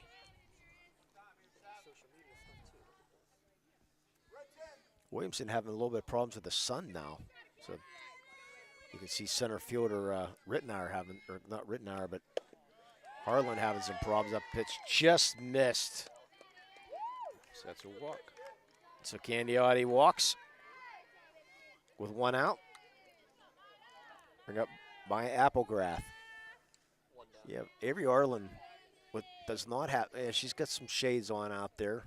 Williamson having a little bit of problems with the sun now. So you can see center fielder Rittenauer having, or not Rittenauer, but Harlan having some problems. Up pitch just missed. So that's a walk. So Candiotti walks with 1 out. Bring up by Applegrath. Yeah, Avery Arlen does not have, she's got some shades on out there.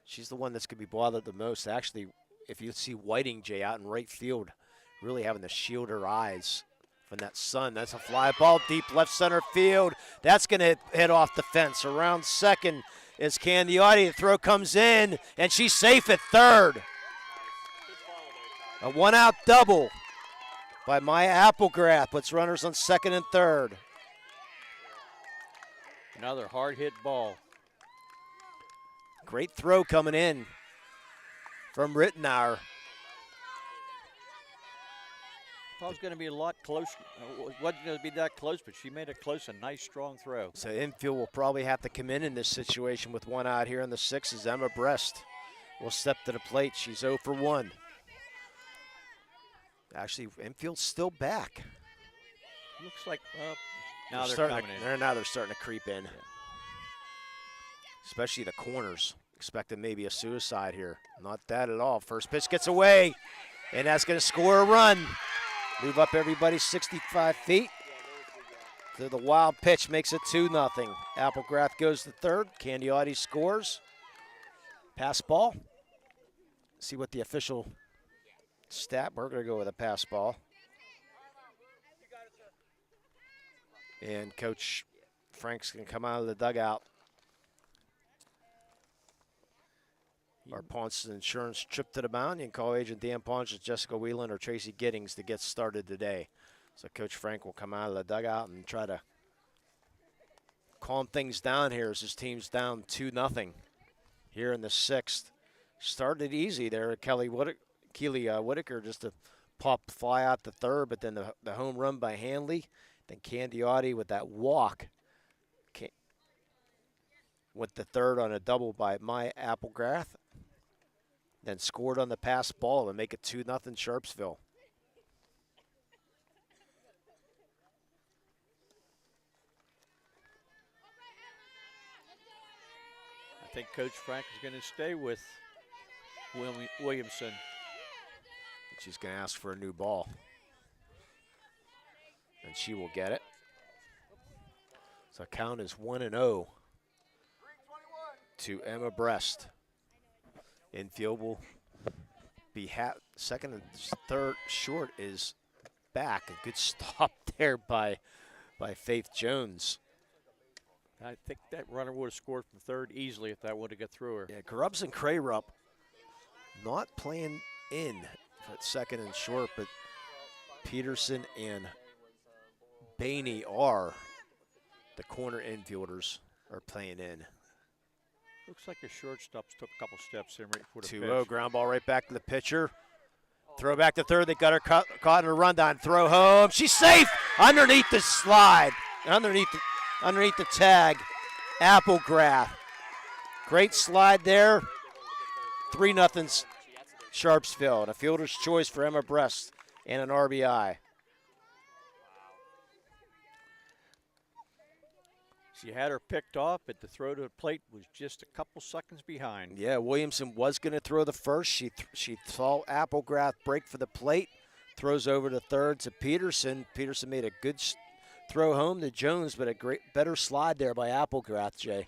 She's the one that's going to be bothered the most. Actually, if you see Whiting, Jay, out in right field, really having to shield her eyes from that sun. That's a fly ball deep left center field. That's going to hit off the fence. Around second is Candiotti. The throw comes in, and she's safe at third. A 1-out double by Maya Applegrath puts runners on second and third. Another hard hit ball. Great throw coming in from Rittenauer. Thought it was going to be a lot close. It wasn't going to be that close, but she made it close. A nice, strong throw. So infield will probably have to come in this situation with one out here in the 6 as Emma Brest will step to the plate. She's 0 for 1. Actually, infield's still back. Looks like now they're coming in. Now they're starting to creep in. Yeah. Especially the corners. Expecting maybe a suicide here. Not that at all. First pitch gets away, and that's going to score a run. Move up everybody 65 feet. To the wild pitch makes it 2-0. Applegrath goes to third. Candiotti scores. Pass ball. See what the official stat. We're going to go with a pass ball. And Coach Frank's going to come out of the dugout. Our Ponce Insurance trip to the mound. You can call Agent Dan Ponce, Jessica Whelan, or Tracy Giddings to get started today. So Coach Frank will come out of the dugout and try to calm things down here as his team's down 2-0 here in the 6th. Started easy there. Keely Whitaker just to pop fly out to third, but then the home run by Hanley. Then Candiotti with that walk with the third on a double by Maya Applegrath. Then scored on the pass ball and make it 2-0 Sharpsville. I think Coach Frank is going to stay with Williamson. She's going to ask for a new ball. And she will get it. So count is 1-0 to Emma Brest. Infield will be second and third short is back. A good stop there by Faith Jones. I think that runner would have scored from third easily if that would have got through her. Yeah, Grubbs and Crayrup not playing in at second and short, but Peterson and Bainey are. The corner infielders are playing in. Looks like the shortstops took a couple steps in right before the 2-0, pitch. Ground ball right back to the pitcher. Throw back to third. They got her caught in a rundown. Throw home. She's safe underneath the slide. Underneath the tag. Applegrath. Great slide there. 3-0 Sharpsville. And a fielder's choice for Emma Brest and an RBI. She had her picked off, but the throw to the plate was just a couple seconds behind. Yeah, Williamson was going to throw the first. She saw Applegrath break for the plate. Throws over to third to Peterson. Peterson made a good throw home to Jones, but a better slide there by Applegrath, Jay.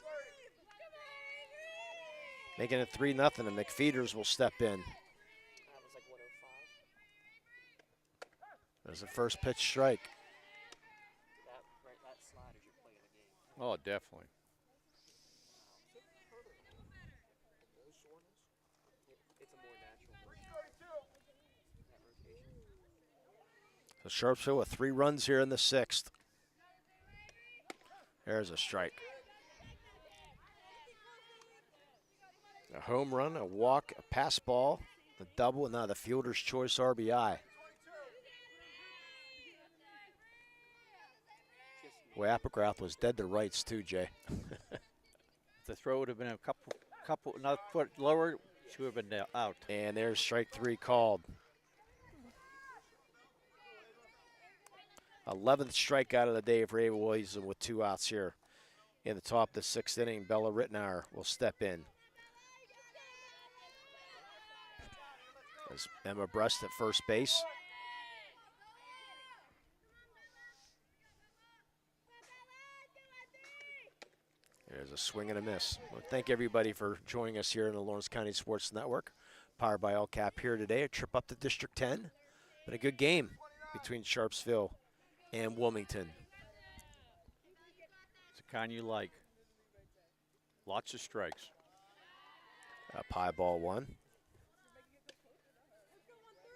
Making it 3-0, and McFeeders will step in. There's a first pitch strike. Oh, definitely. So Sharpsville with 3 runs here in the 6th. There's a strike. A home run, a walk, a pass ball, a double, and now the fielder's choice RBI. Boy, Applegrath was dead to rights too, Jay. If the throw would have been a couple, another foot lower, she would have been out. And there's strike 3 called. 11th strikeout of the day for Ava Williamson with 2 outs here. In the top of the 6th inning, Bella Rittenauer will step in. As Emma Brest at first base. There's a swing and a miss. Well, thank everybody for joining us here in the Lawrence County Sports Network. Powered by LCAP here today. A trip up to District 10. But a good game between Sharpsville and Wilmington. It's the kind you like. Lots of strikes. A pie ball 1.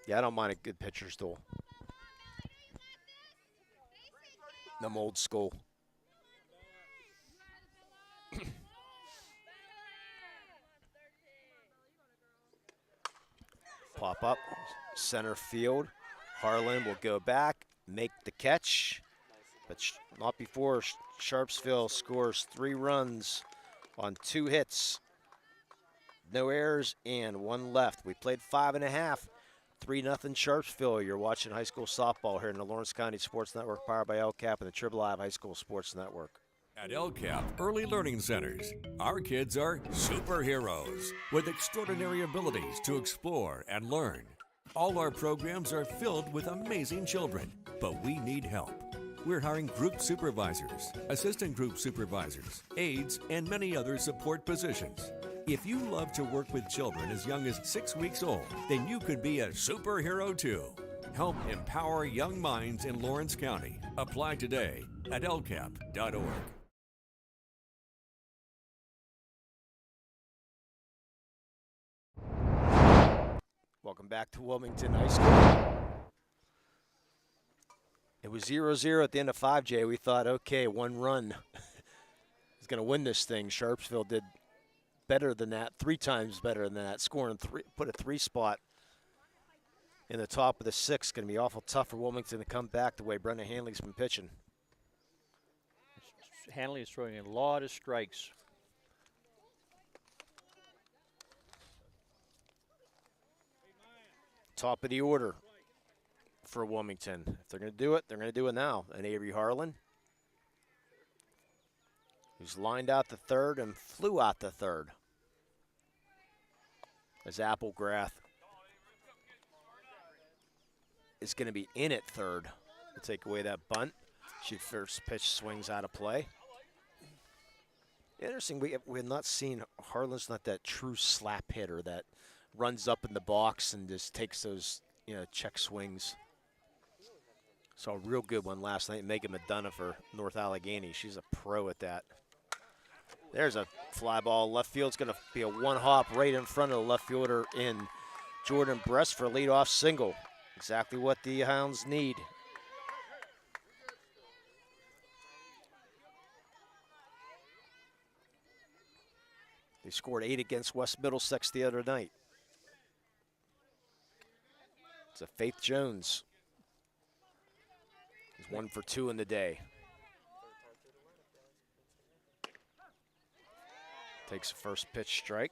Yeah, I don't mind a good pitcher's duel. Them old school. pop up, center field. Harlan will go back, make the catch, but not before Sharpsville scores 3 runs on 2 hits. No errors and 1 left. We played 5.5. 3-0 Sharpsville. You're watching high school softball here in the Lawrence County Sports Network, powered by LCAP and the Triple Live High School Sports Network. At LCAP Early Learning Centers, our kids are superheroes with extraordinary abilities to explore and learn. All our programs are filled with amazing children, but we need help. We're hiring group supervisors, assistant group supervisors, aides, and many other support positions. If you love to work with children as young as 6 weeks old, then you could be a superhero too. Help empower young minds in Lawrence County. Apply today at lcap.org. Welcome back to Wilmington High School. It was 0-0 at the end of 5, Jay. We thought, okay, 1 run is going to win this thing. Sharpsville did better than that, 3 times better than that, scoring 3, put a 3 spot in the top of the 6th. Going to be awful tough for Wilmington to come back the way Brendan Hanley's been pitching. Hanley is throwing a lot of strikes. Top of the order for Wilmington. If they're going to do it, they're going to do it now. And Avery Harlan, who's lined out the 3rd and flew out the 3rd. As Applegrath is going to be in at 3rd to take away that bunt. She first pitch swings out of play. Interesting, we have not seen, Harlan's not that true slap hitter that runs up in the box and just takes those, check swings. Saw a real good one last night, Megan McDonough for North Allegheny. She's a pro at that. There's a fly ball. Left field's going to be a 1-hop right in front of the left fielder in Jordan Bress for a leadoff single. Exactly what the Hounds need. They scored 8 against West Middlesex the other night. It's a Faith Jones. He's 1 for 2 in the day. Takes a first pitch strike.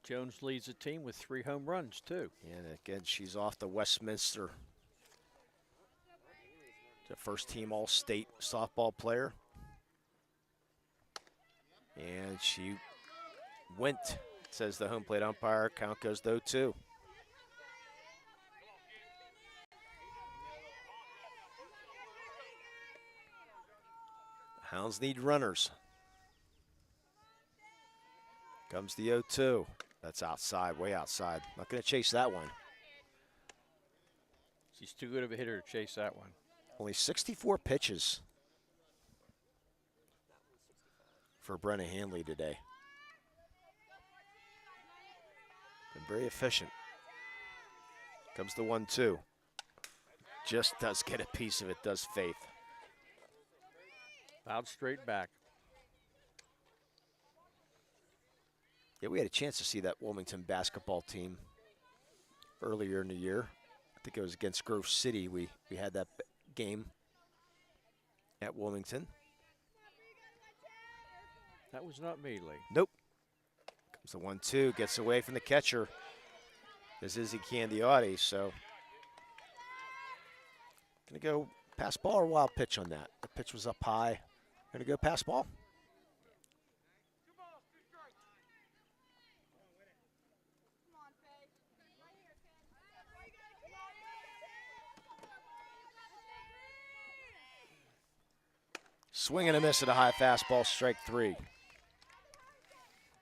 Jones leads the team with 3 home runs, too. And again, she's off to Westminster. The first team All-State softball player. And she went, says the home plate umpire. Count goes to 0-2. Hounds need runners. Comes the 0-2. That's outside, way outside. Not going to chase that one. She's too good of a hitter to chase that one. Only 64 pitches for Brenna Hanley today. Been very efficient. Comes the 1-2. Just does get a piece of it, does Faith. Out straight back. Yeah, we had a chance to see that Wilmington basketball team earlier in the year. I think it was against Grove City. We had that game at Wilmington. That was not me, Lee. Nope. Comes the 1-2, gets away from the catcher. This is Izzy Candiotti, so gonna go pass ball or wild pitch on that. The pitch was up high. Gonna go pass ball. Swing and a miss at a high fastball, strike 3.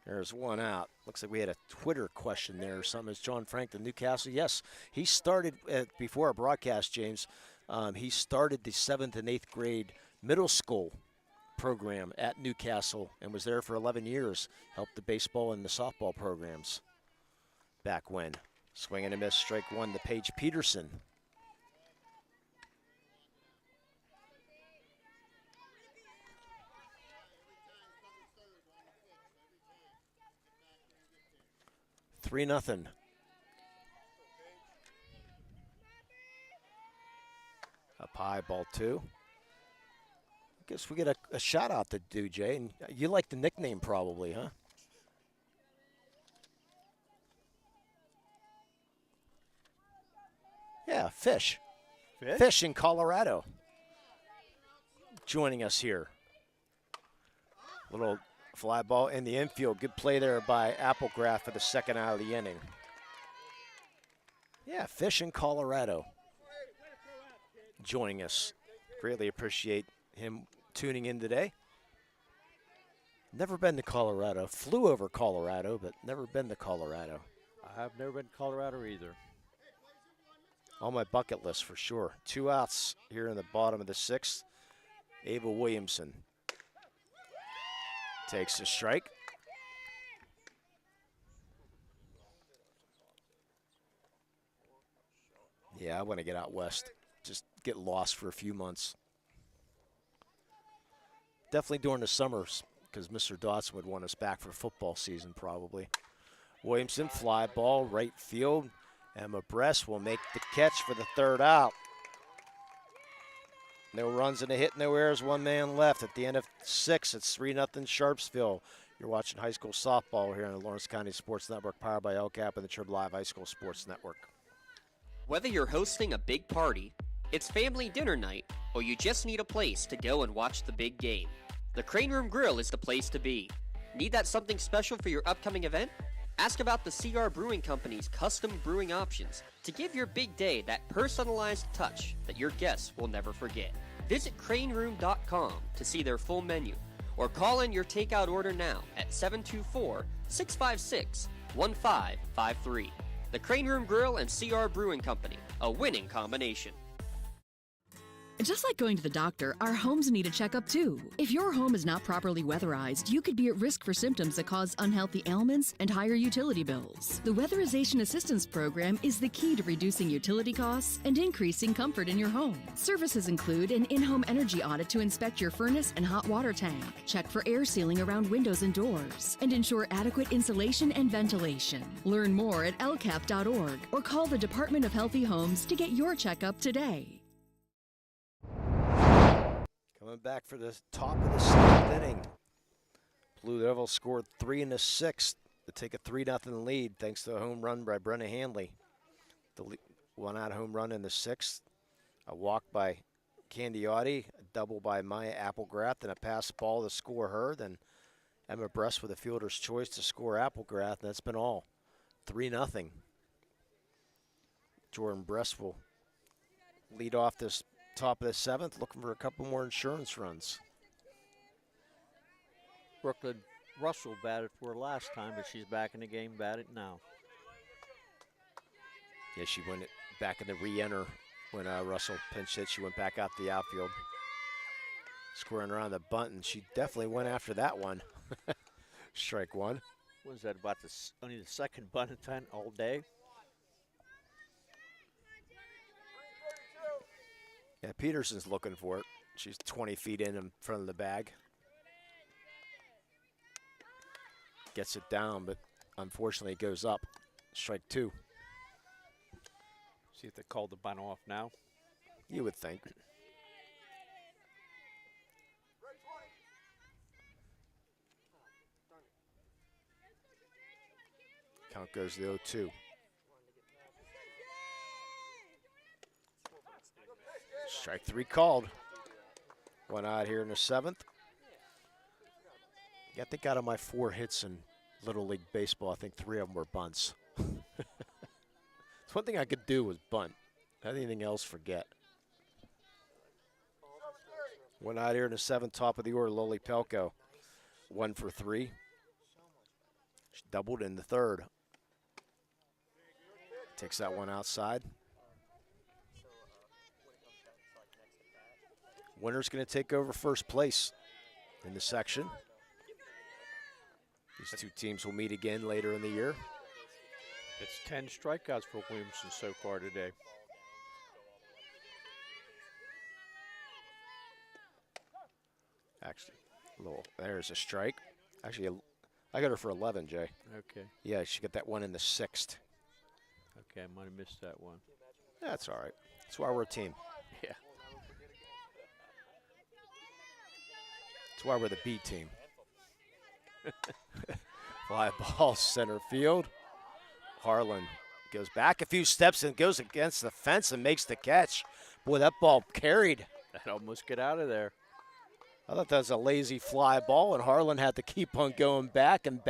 There's 1 out. Looks like we had a Twitter question there or something. Is John Frank the Newcastle? Yes, he started before our broadcast, James. He started the 7th and 8th grade middle school program at Newcastle and was there for 11 years. Helped the baseball and the softball programs back when. Swing and a miss, strike 1 to Paige Peterson. 3-0. Up high, ball 2. Guess we get a shout out to do, Jay. And you like the nickname probably, huh? Yeah, Fish. Fish in Colorado. Joining us here. Little fly ball in the infield. Good play there by Applegraph for the second out of the inning. Yeah, Fish in Colorado. Joining us. Greatly appreciate him tuning in today. Never been to Colorado. Flew over Colorado, but never been to Colorado. I have never been to Colorado either. On my bucket list for sure. 2 outs here in the bottom of the 6th. Ava Williamson takes a strike. Yeah, I want to get out west. Just get lost for a few months. Definitely during the summers, because Mr. Dotson would want us back for football season probably. Williamson, fly ball, right field. Emma Bress will make the catch for the 3rd out. No runs and a hit, no errors, 1 man left. At the end of 6, it's 3-0 Sharpsville. You're watching high school softball here on the Lawrence County Sports Network, powered by LCAP and the Trib Live High School Sports Network. Whether you're hosting a big party, it's family dinner night, or you just need a place to go and watch the big game, the Crane Room Grill is the place to be. Need that something special for your upcoming event? Ask about the CR Brewing Company's custom brewing options to give your big day that personalized touch that your guests will never forget. Visit craneroom.com to see their full menu, or call in your takeout order now at 724-656-1553. The Crane Room Grill and CR Brewing Company, a winning combination. Just like going to the doctor, our homes need a checkup too. If your home is not properly weatherized, you could be at risk for symptoms that cause unhealthy ailments and higher utility bills. The Weatherization Assistance Program is the key to reducing utility costs and increasing comfort in your home. Services include an in-home energy audit to inspect your furnace and hot water tank, check for air sealing around windows and doors, and ensure adequate insulation and ventilation. Learn more at lcap.org or call the Department of Healthy Homes to get your checkup today. Coming back for the top of the 7th inning. Blue Devils scored 3 in the 6th to take a 3-0 lead thanks to a home run by Brenna Hanley. The 1-out home run in the 6th. A walk by Candiotti, a double by Maya Applegrath, and a pass ball to score her. Then Emma Bress with a fielder's choice to score Applegrath, and that's been all. 3-0. Jordan Bress will lead off this top of the 7th, looking for a couple more insurance runs. Brooklyn Russell batted for her last time, but she's back in the game, batted now. Yeah, she went back in the re-enter when Russell pinch hit. She went back out the outfield, squaring around the bunt, and she definitely went after that one. Strike 1. What is that, about only the second bunt attempt all day? Yeah, Peterson's looking for it. She's 20 feet in front of the bag. Gets it down, but unfortunately it goes up. Strike 2. See if they called the bunt off now. You would think. Count goes to 0-2. Strike 3 called. 1 out here in the 7th. Yeah, I think out of my 4 hits in Little League Baseball, I think 3 of them were bunts. It's one thing I could do was bunt. Anything else, forget. 1 out here in the 7th, top of the order, Loli Pelko. 1 for 3. She doubled in the 3rd. Takes that one outside. Winner's going to take over first place in the section. These 2 teams will meet again later in the year. It's 10 strikeouts for Williamson so far today. Actually, there's a strike. Actually, I got her for 11, Jay. Okay. Yeah, she got that one in the 6th. Okay, I might have missed that one. That's all right. That's why we're a team. Yeah. That's why we're the B team. Fly ball center field. Harlan goes back a few steps and goes against the fence and makes the catch. Boy, that ball carried. That almost get out of there. I thought that was a lazy fly ball, and Harlan had to keep on going back and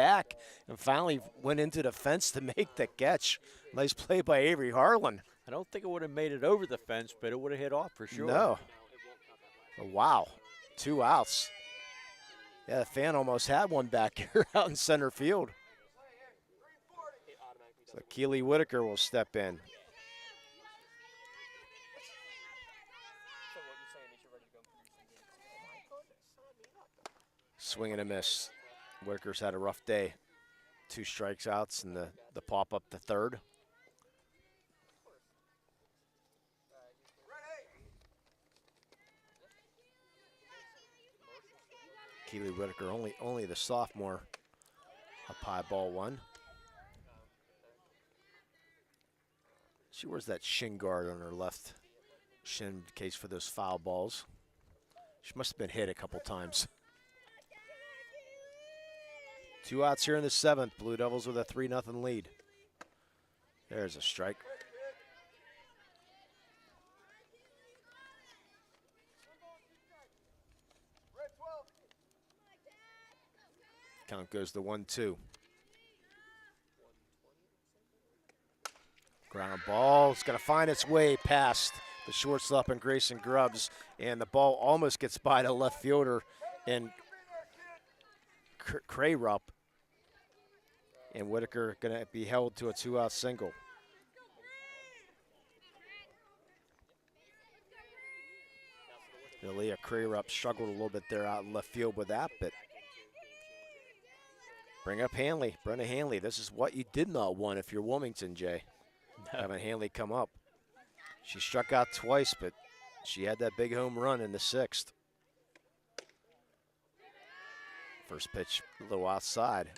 finally went into the fence to make the catch. Nice play by Avery Harlan. I don't think it would have made it over the fence, but it would have hit off for sure. No. Oh, wow. 2 outs. Yeah, the fan almost had one back here out in center field. So Keely Whitaker will step in. Swing and a miss. Whitaker's had a rough day. 2 strikeouts and the pop up to third. Keely Whitaker, only the sophomore. Up high, ball 1. She wears that shin guard on her left shin in case for those foul balls. She must have been hit a couple times. 2 outs here in the 7th. Blue Devils with a 3-0 lead. There's a strike. Count goes to 1-2. Ground ball. It's going to find its way past the shortstop and Grayson Grubbs, and the ball almost gets by the left fielder and Crayrup. And Whitaker going to be held to a 2-out single. Leah Crayrup struggled a little bit there out in left field with that, but bring up Hanley, Brenna Hanley. This is what you did not want if you're Wilmington, Jay. Having Hanley come up. She struck out twice, but she had that big home run in the 6th. First pitch a little outside.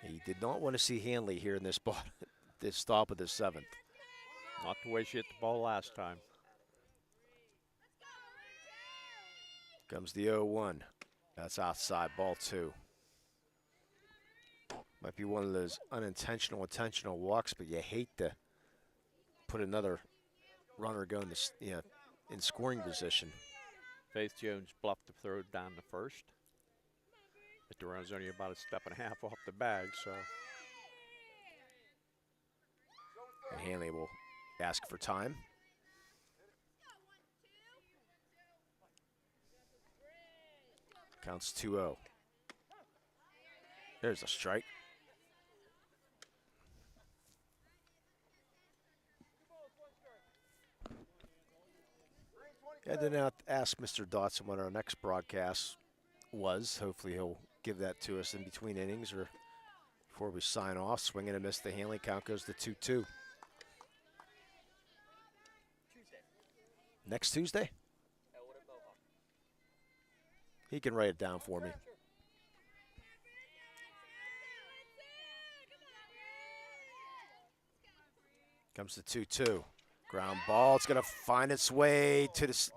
He did not want to see Hanley here in this stop of the 7th. Not the way she hit the ball last time. Comes the 0-1. That's outside, ball 2. Might be one of those unintentional, intentional walks, but you hate to put another runner going to, in scoring position. Faith Jones bluffed the throw down to first. But the run's only about a step and a half off the bag, so. And Hanley will ask for time. Counts 2-0. There's a strike. I did not ask Mr. Dotson what our next broadcast was. Hopefully he'll give that to us in between innings or before we sign off. Swing and a miss. The Hanley count goes to 2-2. Next Tuesday? He can write it down for me. Comes to 2-2. Ground ball. It's going to find its way to the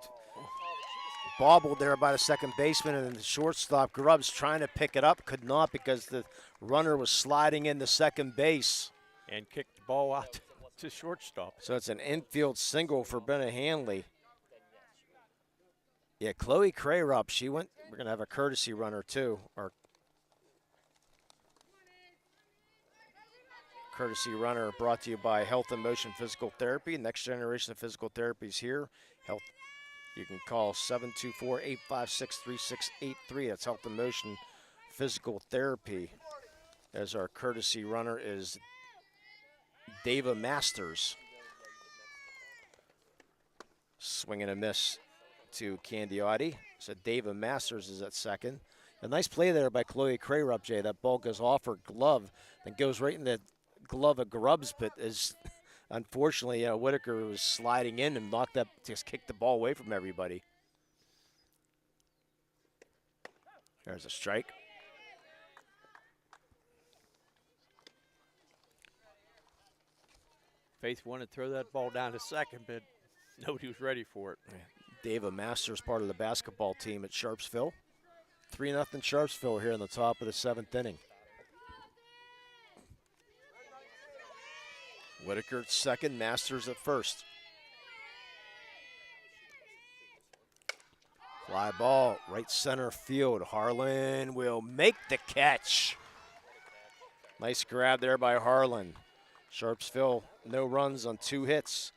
bobbled there by the second baseman, and the shortstop Grubbs trying to pick it up, could not because the runner was sliding into second base. And kicked the ball out to shortstop. So it's an infield single for Brenna Hanley. Yeah, Chloe Crayrup, she went, we're going to have a courtesy runner too. Our courtesy runner brought to you by Health and Motion Physical Therapy. Next generation of physical therapy is here. You can call 724-856-3683. That's Health and Motion Physical Therapy. As our courtesy runner is Dava Masters. Swing and a miss to Candiotti. So Dava Masters is at second. A nice play there by Chloe Crayrup, Jay. That ball goes off her glove and goes right in the glove of Grubbs, but is unfortunately, Whitaker was sliding in and just kicked the ball away from everybody. There's a strike. Faith wanted to throw that ball down to second, but nobody was ready for it. Dave, a Masters part of the basketball team at Sharpsville. 3-0 Sharpsville here in the top of the 7th inning. Whitaker at second, Masters at first. Fly ball, right center field. Harlan will make the catch. Nice grab there by Harlan. Sharpsville, no runs on 2 hits.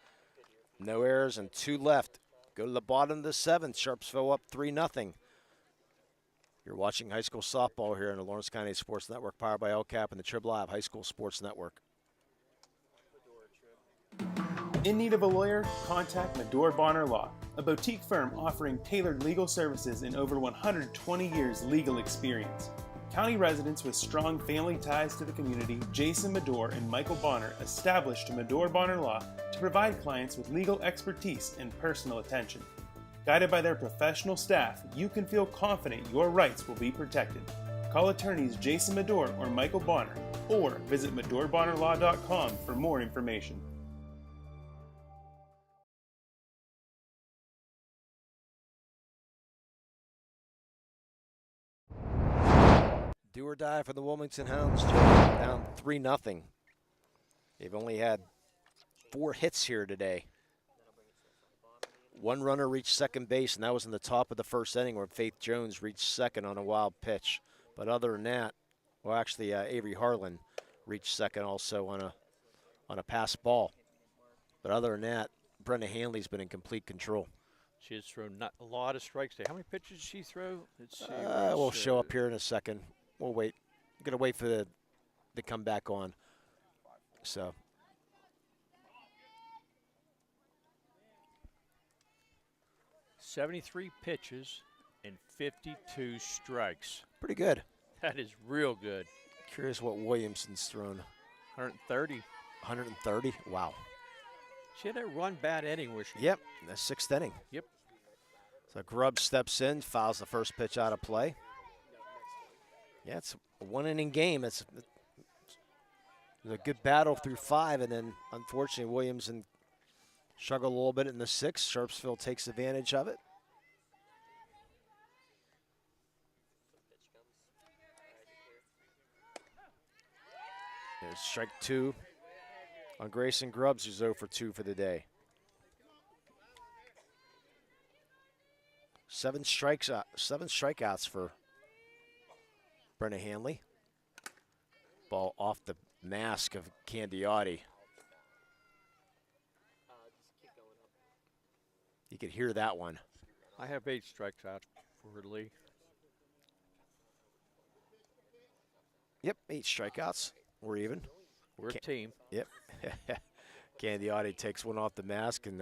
No errors and 2 left. Go to the bottom of the 7th. Sharpsville up 3-0. You're watching high school softball here on the Lawrence County Sports Network, powered by LCAP and the Trib Live High School Sports Network. In need of a lawyer? Contact Medore Bonner Law, a boutique firm offering tailored legal services and over 120 years legal experience. County residents with strong family ties to the community, Jason Medore and Michael Bonner, established Medore Bonner Law to provide clients with legal expertise and personal attention. Guided by their professional staff, you can feel confident your rights will be protected. Call attorneys Jason Medore or Michael Bonner, or visit MedoreBonnerLaw.com for more information. Do or die for the Wilmington Hounds, Joe. Down 3-0. They've only had 4 hits here today. 1 runner reached second base, and that was in the top of the 1st inning where Faith Jones reached second on a wild pitch. But other than that, well, actually, Avery Harlan reached second also on a pass ball. But other than that, Brenda Hanley's been in complete control. She has thrown not a lot of strikes today. How many pitches did she throw? Let's see. We'll show up here in a second. We'll wait. I'm going to wait for the to come back on. So. "73 pitches and 52 strikes. Pretty good. That is real good. Curious what Williamson's thrown. 130. 130? Wow. She had that one bad inning where she. Yep, the 6th inning. Yep. So Grubb steps in, fouls the first pitch out of play. Yeah, it's a 1-inning game. It's a good battle through 5, and then unfortunately Williamson struggled a little bit in the 6th. Sharpsville takes advantage of it. There's strike 2 on Grayson Grubbs, who's 0 for 2 for the day. 7 strikeouts for Brenna Hanley. Ball off the mask of Candiotti. You could hear that one. I have 8 strikeouts for Lee. Yep, 8 strikeouts. We're even. We're a team. Yep. Candiotti takes one off the mask, and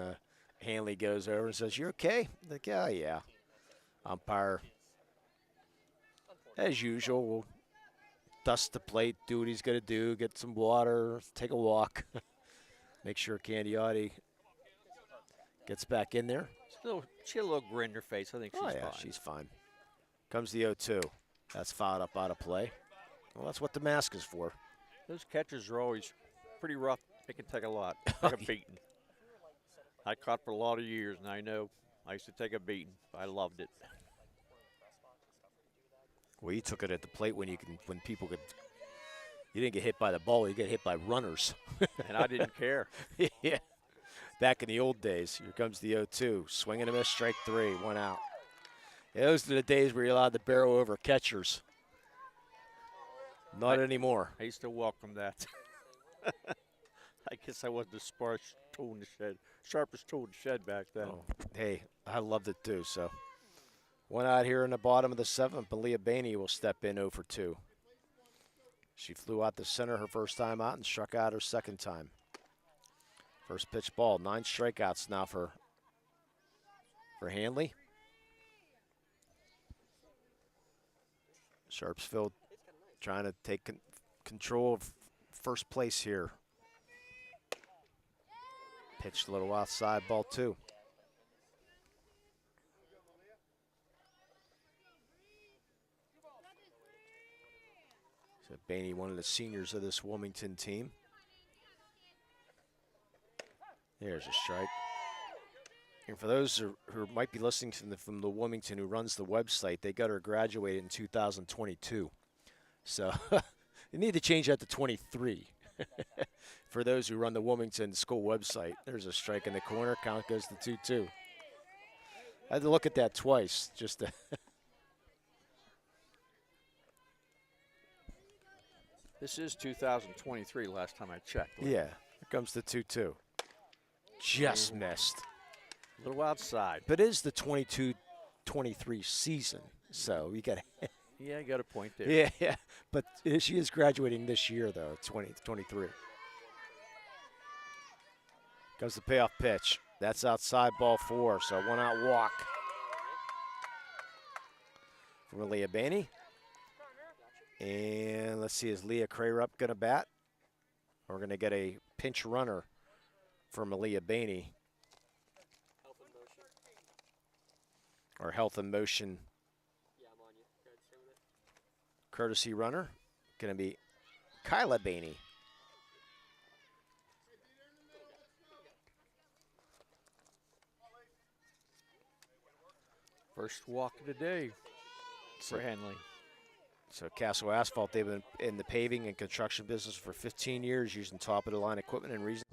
Hanley goes over and says, "You okay?" Like, yeah. Umpire, as usual, will dust the plate, do what he's going to do, get some water, take a walk, make sure Candiotti gets back in there. She had a little grin in her face. I think she's fine. She's fine. Comes the 0-2. That's fouled up out of play. Well, that's what the mask is for. Those catchers are always pretty rough. They can take a lot, take a beating. I caught for a lot of years, and I know I used to take a beating. I loved it. Well, you took it at the plate when people could. You didn't get hit by the ball. You get hit by runners. And I didn't care. Yeah. Back in the old days. Here comes the 0-2. Swing and a miss, strike 3, 1 out. Yeah, those are the days where you're allowed to barrel over catchers. Not anymore. I used to welcome that. I guess I wasn't the sharpest tool in the shed back then. Oh, hey, I loved it too. So, 1 out here in the bottom of the 7th. Malia Bainey will step in 0 for 2. She flew out the center her first time out and struck out her second time. First pitch ball. 9 strikeouts now for Hanley. Sharpsville trying to take control of first place here. Pitched a little outside, ball 2. So Bainey, one of the seniors of this Wilmington team. There's a strike. And for those who might be listening to from the Wilmington who runs the website, they got her graduated in 2022. So you need to change that to 23. For those who run the Wilmington school website, there's a strike in the corner. Count goes to 2-2. I had to look at that twice just to This is 2023 last time I checked. Yeah, here comes the 2-2. Just missed. A little outside. But it is the 22-23 season, so you got to. Yeah, you got a point there. Yeah. But she is graduating this year, though, 2023. Comes the payoff pitch. That's outside, ball 4, so 1-out walk from Leah Bainey. And let's see, is Leah Crayrup going to bat? We're going to get a pinch runner from Leah Bainey. Our health and motion courtesy runner, going to be Kyla Bainey. First walk of the day for Henley. So Castle Asphalt, they've been in the paving and construction business for 15 years, using top-of-the-line equipment and reasons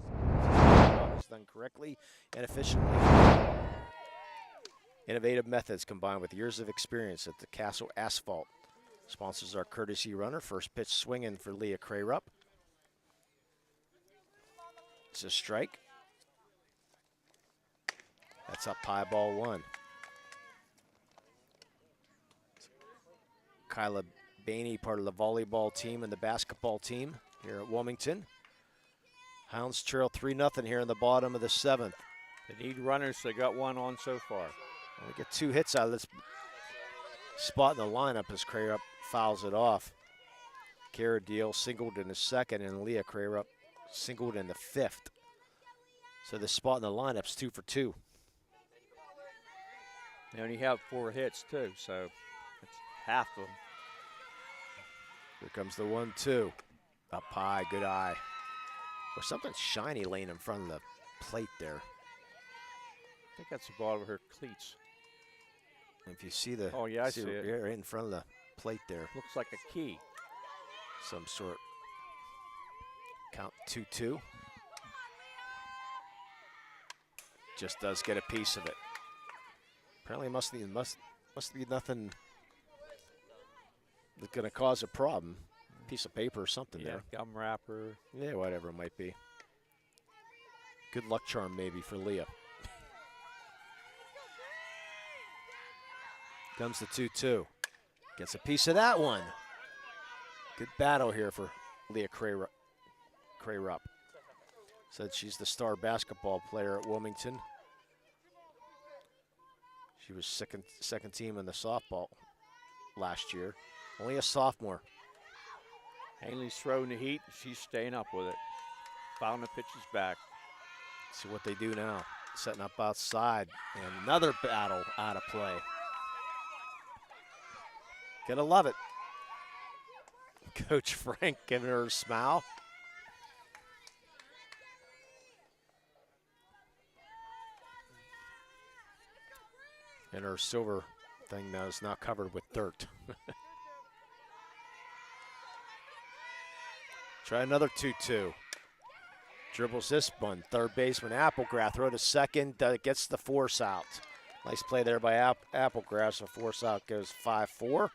it's done correctly and efficiently. Innovative methods combined with years of experience at the Castle Asphalt. Sponsors our courtesy runner. First pitch swinging for Leah Crayrup. It's a strike. That's up high, ball 1. Kyla Bainey, part of the volleyball team and the basketball team here at Wilmington. Hounds trail 3-0 here in the bottom of the 7th. They need runners. They got one on so far. We get 2 hits out of this spot in the lineup as Crayrup fouls it off. Kara Deal singled in the 2nd, and Leah Crayrup singled in the 5th. So the spot in the lineup's 2 for 2. They only have 4 hits, too, so it's half of them. Here comes the 1-2. Up high, good eye. Or something shiny laying in front of the plate there. I think that's the ball of her cleats. If you see the, oh yeah, I see it. Yeah, right in front of the plate there. Looks like a key. Some sort. Count 2-2. Just does get a piece of it. Apparently, must be nothing that's going to cause a problem. Piece of paper or something there. Gum wrapper. Yeah, whatever it might be. Good luck charm maybe for Leah. Comes the 2-2. Gets a piece of that one. Good battle here for Leah Crayrup. Said she's the star basketball player at Wilmington. She was second team in the softball last year. Only a sophomore. Hanley's throwing the heat. She's staying up with it. Fouling the pitches back. See what they do now. Setting up outside. And another battle out of play. Gonna love it. Coach Frank giving her a smile. And her silver thing now is now covered with dirt. Try another 2-2. Dribbles this one. Third baseman Applegrass. Throw to second. Gets the force out. Nice play there by Applegrass. The force out goes 5-4.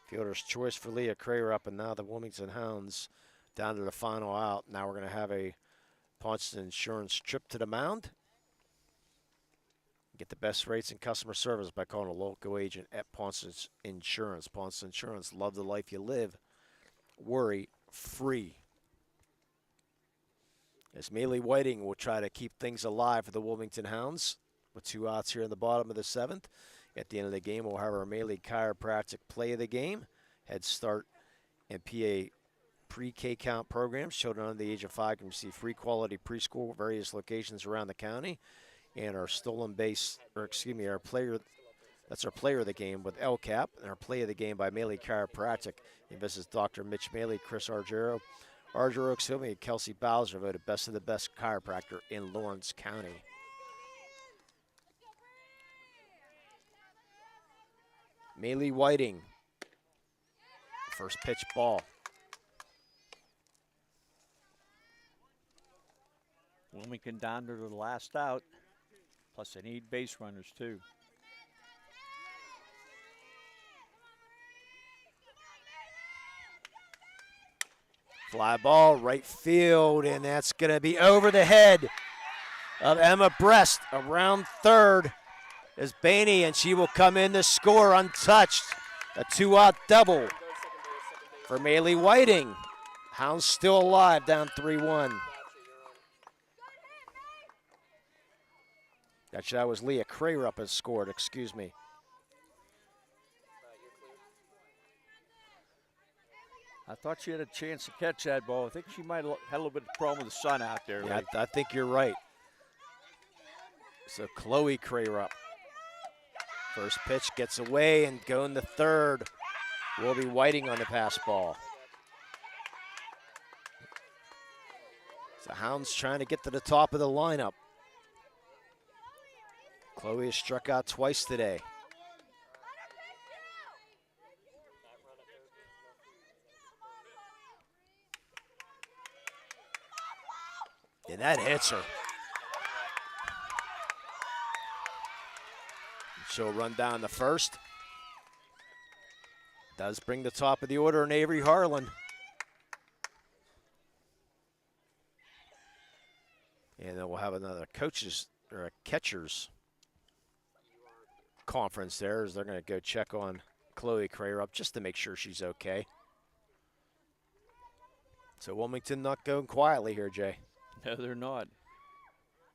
Fielder's choice for Leah Crayrup, and now the Wilmington Hounds down to the final out. Now we're going to have a Pauncton Insurance trip to the mound. Get the best rates and customer service by calling a local agent at Pauncton Insurance. Pauncton Insurance, love the life you live. Worry free. As Maylee Whiting will try to keep things alive for the Wilmington Hounds with 2 outs here in the bottom of the 7th. At the end of the game, we'll have our Maylee chiropractic play of the game. Head Start and PIAA pre-K count programs. Children under the age of 5 can receive free quality preschool at various locations around the county. And our our player That's our player of the game with LCAP, and our play of the game by Maley Chiropractic. And this is Dr. Mitch Maley, Chris Argero, Oksumi, and Kelsey Bowser voted best of the best chiropractor in Lawrence County. Maley Whiting, first pitch ball. Wilmington down to the last out, plus they need base runners too. Fly ball, right field, and that's going to be over the head of Emma Brest. Around third is Bainey, and she will come in to score untouched. A 2-out double for Maley Whiting. Hounds still alive, down 3-1. Actually, that was Leah Crarup has scored, excuse me. I thought she had a chance to catch that ball. I think she might have had a little bit of problem with the sun out there. Yeah, I think you're right. So Chloe Crarup. First pitch gets away and going to third. Will be Whiting on the pass ball. So Hounds trying to get to the top of the lineup. Chloe has struck out twice today. And that hits her. She'll run down the first. Does bring the top of the order in Avery Harlan. And then we'll have another coaches or a catchers conference there as they're going to go check on Chloe Crarup just to make sure she's okay. So Wilmington not going quietly here, Jay. No, they're not.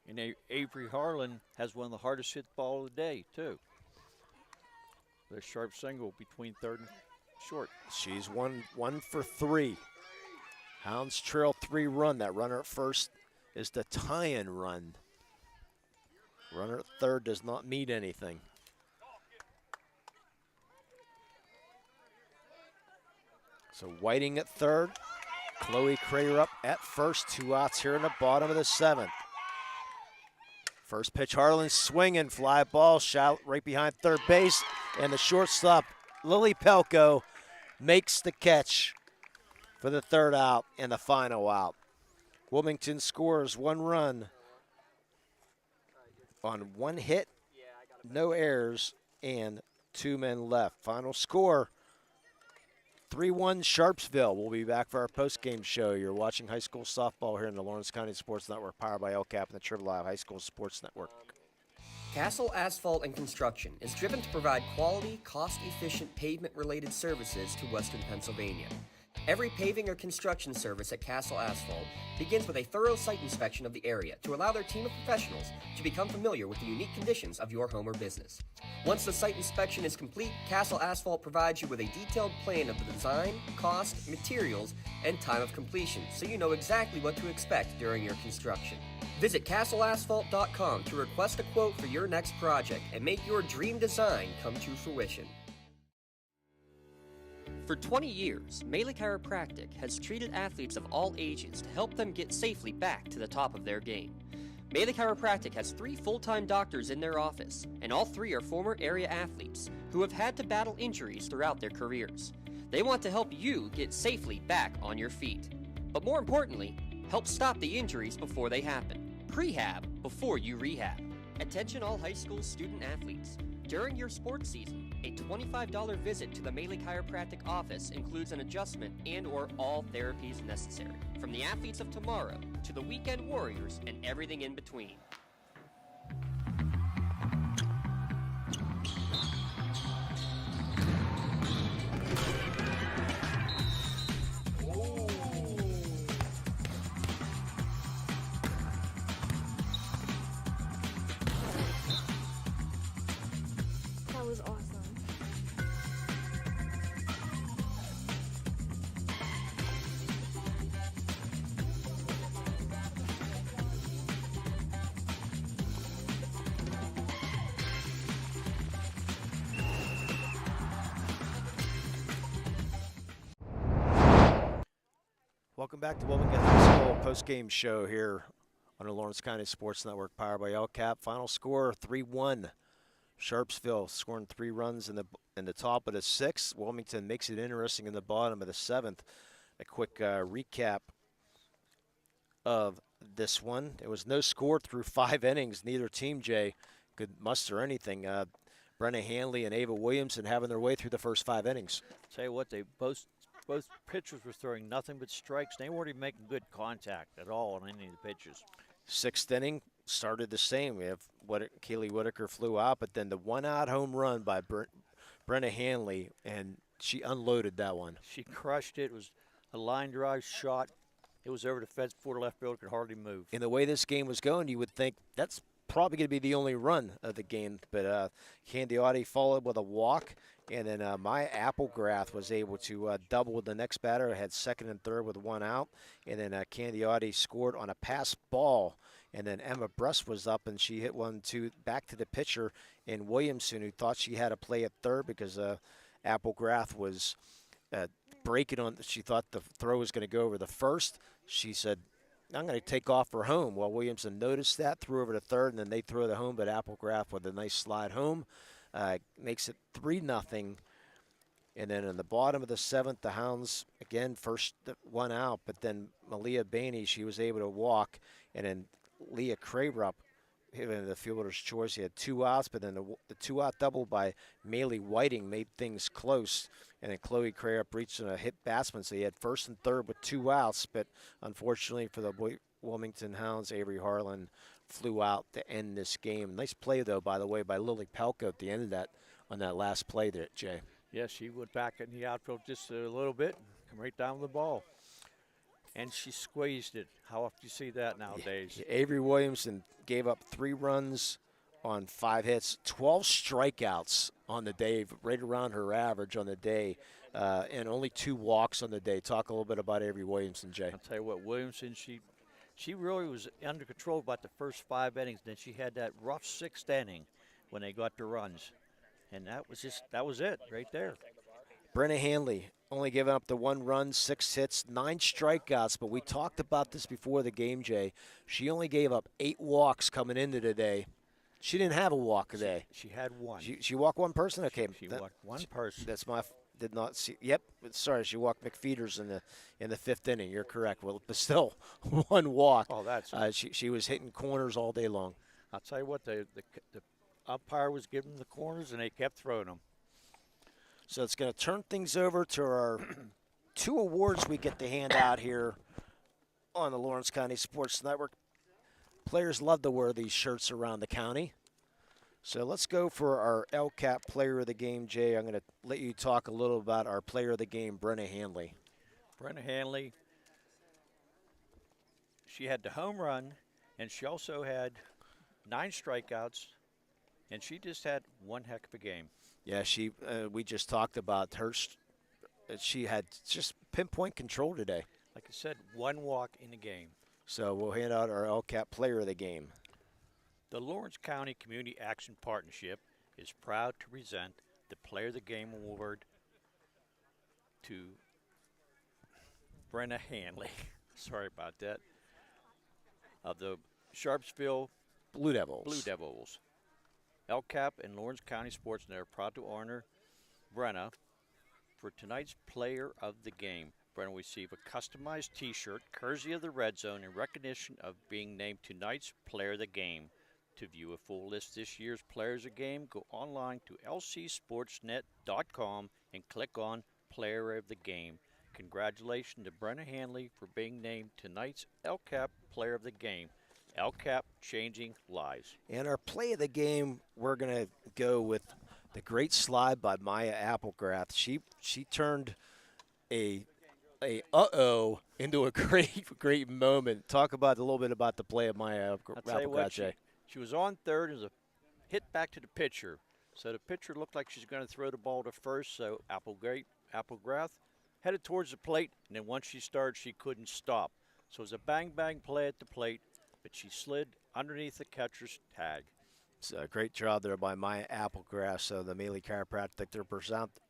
And Avery Harlan has one of the hardest hit ball of the day, too. The sharp single between third and short. She's one for 3. Hounds trail 3-run. That runner at first is the tie-in run. Runner at third does not mean anything. So Whiting at third. Chloe Crarup at first. 2 outs here in the bottom of the 7th. First pitch, Harlan swinging, fly ball, shot right behind third base, and the shortstop, Lily Pelko, makes the catch for the 3rd out and the final out. Wilmington scores 1 run on 1 hit, no errors, and 2 men left. Final score, 3-1 Sharpsville. We'll be back for our post-game show. You're watching high school softball here in the Lawrence County Sports Network, powered by LCAP and the Triple Live High School Sports Network. Castle Asphalt and Construction is driven to provide quality, cost-efficient pavement-related services to Western Pennsylvania. Every paving or construction service at Castle Asphalt begins with a thorough site inspection of the area to allow their team of professionals to become familiar with the unique conditions of your home or business. Once the site inspection is complete, Castle Asphalt provides you with a detailed plan of the design, cost, materials, and time of completion, so you know exactly what to expect during your construction. Visit castleasphalt.com to request a quote for your next project and make your dream design come to fruition. For 20 years, Maley Chiropractic has treated athletes of all ages to help them get safely back to the top of their game. Maley Chiropractic has 3 full-time doctors in their office, and all 3 are former area athletes who have had to battle injuries throughout their careers. They want to help you get safely back on your feet. But more importantly, help stop the injuries before they happen. Prehab before you rehab. Attention all high school student athletes. During your sports season, a $25 visit to the Maley Chiropractic office includes an adjustment and/or all therapies necessary, from the athletes of tomorrow to the weekend warriors and everything in between. That was awesome. Welcome back to Wilmington High School post-game show here on the Lawrence County Sports Network, powered by LCAP. Final score 3-1. Sharpsville scoring 3 runs in the top of the 6th. Wilmington makes it interesting in the bottom of the 7th. A quick recap of this one. It was no score through 5 innings. Neither team, Jay, could muster anything. Brenna Hanley and Ava Williamson having their way through the first 5 innings. Tell you what, they both pitchers were throwing nothing but strikes. They weren't even making good contact at all on any of the pitches. 6th inning started the same. We have Kaylee Whitaker flew out, but then the 1-out home run by Brenna Hanley, and she unloaded that one. She crushed it. It was a line drive shot. It was over the fence before the left fielder could hardly move. In the way this game was going, you would think that's probably going to be the only run of the game, but Candiotti followed with a walk, and then Maya Applegrath was able to double the next batter, had 2nd and 3rd with 1 out, and then Candiotti scored on a pass ball, and then Emma Brust was up, and she hit 1-2 back to the pitcher, and Williamson, who thought she had a play at 3rd because Applegrath was breaking on, she thought the throw was going to go over the 1st. She said, I'm going to take off for home. Well, Williamson noticed that, threw over to 3rd, and then they throw the home, but Applegrath with a nice slide home makes it 3-0. And then in the bottom of the 7th, the Hounds, again, first 1 out, but then Malia Bainey, she was able to walk, and then Leah Crayrup hit into the fielder's choice. He had 2 outs, but then the 2-out double by Maylee Whiting made things close. And then Chloe Crayrup reached a hit batsman, so he had 1st and 3rd with 2 outs. But unfortunately for the Wilmington Hounds, Avery Harlan flew out to end this game. Nice play, though, by the way, by Lily Pelko at the end of that, on that last play there, Jay. Yeah, she went back in the outfield just a little bit, come right down with the ball. And she squeezed it. How often do you see that nowadays? Yeah, Avery Williamson gave up 3 runs on 5 hits, 12 strikeouts on the day, right around her average on the day, and only 2 walks on the day. Talk a little bit about Avery Williamson, Jay. I'll tell you what, Williamson, she really was under control about the first 5 innings. Then she had that rough 6th inning when they got the runs. And that was it right there. Brenna Hanley only giving up the 1 run, 6 hits, 9 strikeouts. But we talked about this before the game, Jay. She only gave up 8 walks coming into today. She didn't have a walk today. She had 1. She walked 1 person? Okay. She walked 1 person. That's did not see. Yep. Sorry, she walked McFeeters in the 5th inning. You're correct. Well, but still, 1 walk. Oh, that's. She was hitting corners all day long. I'll tell you what, the umpire was giving them the corners, and they kept throwing them. So it's going to turn things over to our 2 awards we get to hand out here on the Lawrence County Sports Network. Players love to wear these shirts around the county. So let's go for our LCAP Player of the Game, Jay. I'm going to let you talk a little about our Player of the Game, Brenna Hanley. Brenna Hanley, she had the home run, and she also had 9 strikeouts, and she just had 1 heck of a game. Yeah, we just talked about her. She had just pinpoint control today. Like I said, 1 walk in the game. So we'll hand out our LCAP Player of the Game. The Lawrence County Community Action Partnership is proud to present the Player of the Game Award to Brenna Hanley. Sorry about that. Of the Sharpsville Blue Devils. LCAP and Lawrence County SportsNet are proud to honor Brenna for tonight's Player of the Game. Brenna will receive a customized T-shirt, courtesy of the Red Zone, in recognition of being named tonight's Player of the Game. To view a full list of this year's Players of the Game, go online to lcsportsnet.com and click on Player of the Game. Congratulations to Brenna Hanley for being named tonight's LCAP Player of the Game. LCAP, changing lives. And our Play of the Game, we're going to go with the great slide by Maya Applegrath. She turned a uh-oh into a great moment. Talk about a little bit about the play of Maya Applegrath, Jay. She was on 3rd as a hit back to the pitcher. So the pitcher looked like she's going to throw the ball to first, so Applegrath headed towards the plate, and then once she started, she couldn't stop. So it was a bang-bang play at the plate, but she slid underneath the catcher's tag. It's a great job there by Maya Applegrath. So the Mealy Chiropractic, they're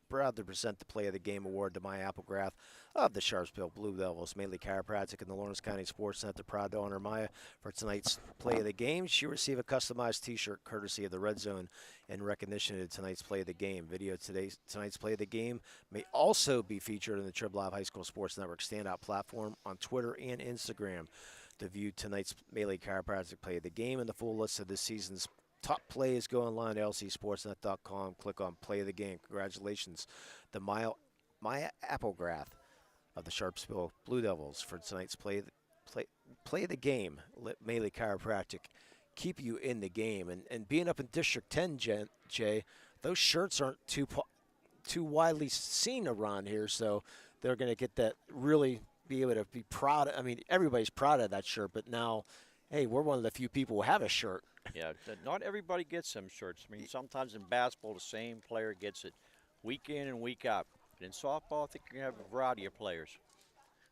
proud to present the Play of the Game Award to Maya Applegrath of the Sharpsville Blue Devils. Mainly Chiropractic and the Lawrence County SportsNet. They're proud to honor Maya for tonight's Play of the Game. She'll receive a customized T-shirt courtesy of the Red Zone in recognition of tonight's Play of the Game. Video tonight's Play of the Game may also be featured on the Trib Live High School Sports Network standout platform on Twitter and Instagram. To view tonight's Melee Chiropractic Play of the Game and the full list of this season's top plays, go online to lcsportsnet.com. Click on Play of the Game. Congratulations to Maya Applegrath of the Sharpsville Blue Devils for tonight's Play of the Game. Let Melee Chiropractic keep you in the game. And being up in District 10, Jay, those shirts aren't too widely seen around here, so they're going to get that really be able to be proud. I mean, everybody's proud of that shirt, but now, hey, we're one of the few people who have a shirt. Yeah, not everybody gets them shirts. I mean, sometimes in basketball, the same player gets it week in and week out. But in softball, I think you have a variety of players.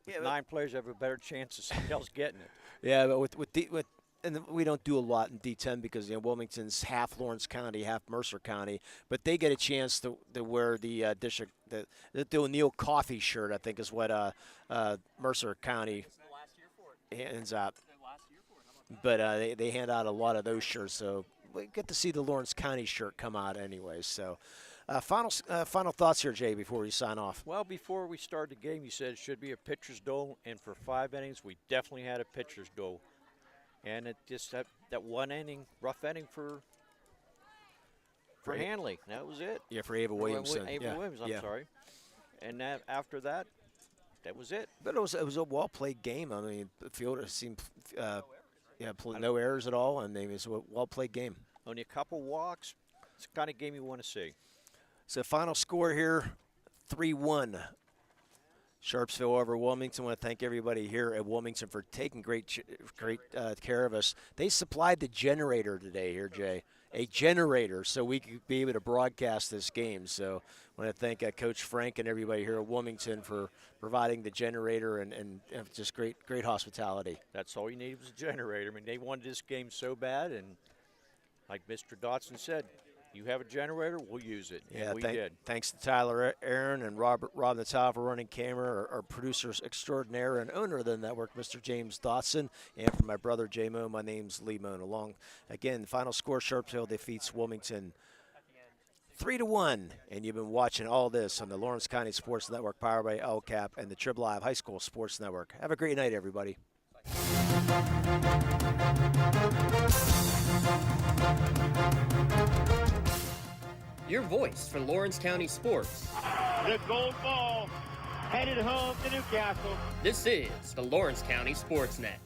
With 9 players, you have a better chance of somebody else getting it. Yeah, but and we don't do a lot in D10 because Wilmington's half Lawrence County, half Mercer County, but they get a chance to wear the district the O'Neill Coffee shirt. I think is what Mercer County hands out. But they hand out a lot of those shirts, so we get to see the Lawrence County shirt come out anyways. So, final thoughts here, Jay, before we sign off. Well, before we start the game, you said it should be a pitcher's duel, and for 5 innings, we definitely had a pitcher's duel. And it just that 1 inning, rough inning for Hanley. That was it. Yeah, for Ava Williamson. Williams, I'm sorry. And after that, that was it. But it was a well-played game. I mean, the fielder seemed no errors at all, and it was a well-played game. Only a couple walks. It's the kind of game you want to see. So final score here, 3-1. Sharpsville over Wilmington. I want to thank everybody here at Wilmington for taking great care of us. They supplied the generator today here, Jay, a generator, so we could be able to broadcast this game. So I want to thank Coach Frank and everybody here at Wilmington for providing the generator and just great hospitality. That's all you needed was a generator. I mean, they wanted this game so bad, and like Mr. Dotson said, you have a generator, we'll use it. Yeah, and we did. Thanks to Tyler Aaron and Rob Natal for running camera, our producers extraordinaire and owner of the network, Mr. James Dotson, and for my brother J Mo, my name's Lee Moan. Along again, final score: Sharpsville defeats Wilmington 3-1. And you've been watching all this on the Lawrence County Sports Network, powered by LCAP and the Trib Live High School Sports Network. Have a great night, everybody. Your voice for Lawrence County sports. The gold ball headed home to Newcastle. This is the Lawrence County SportsNet.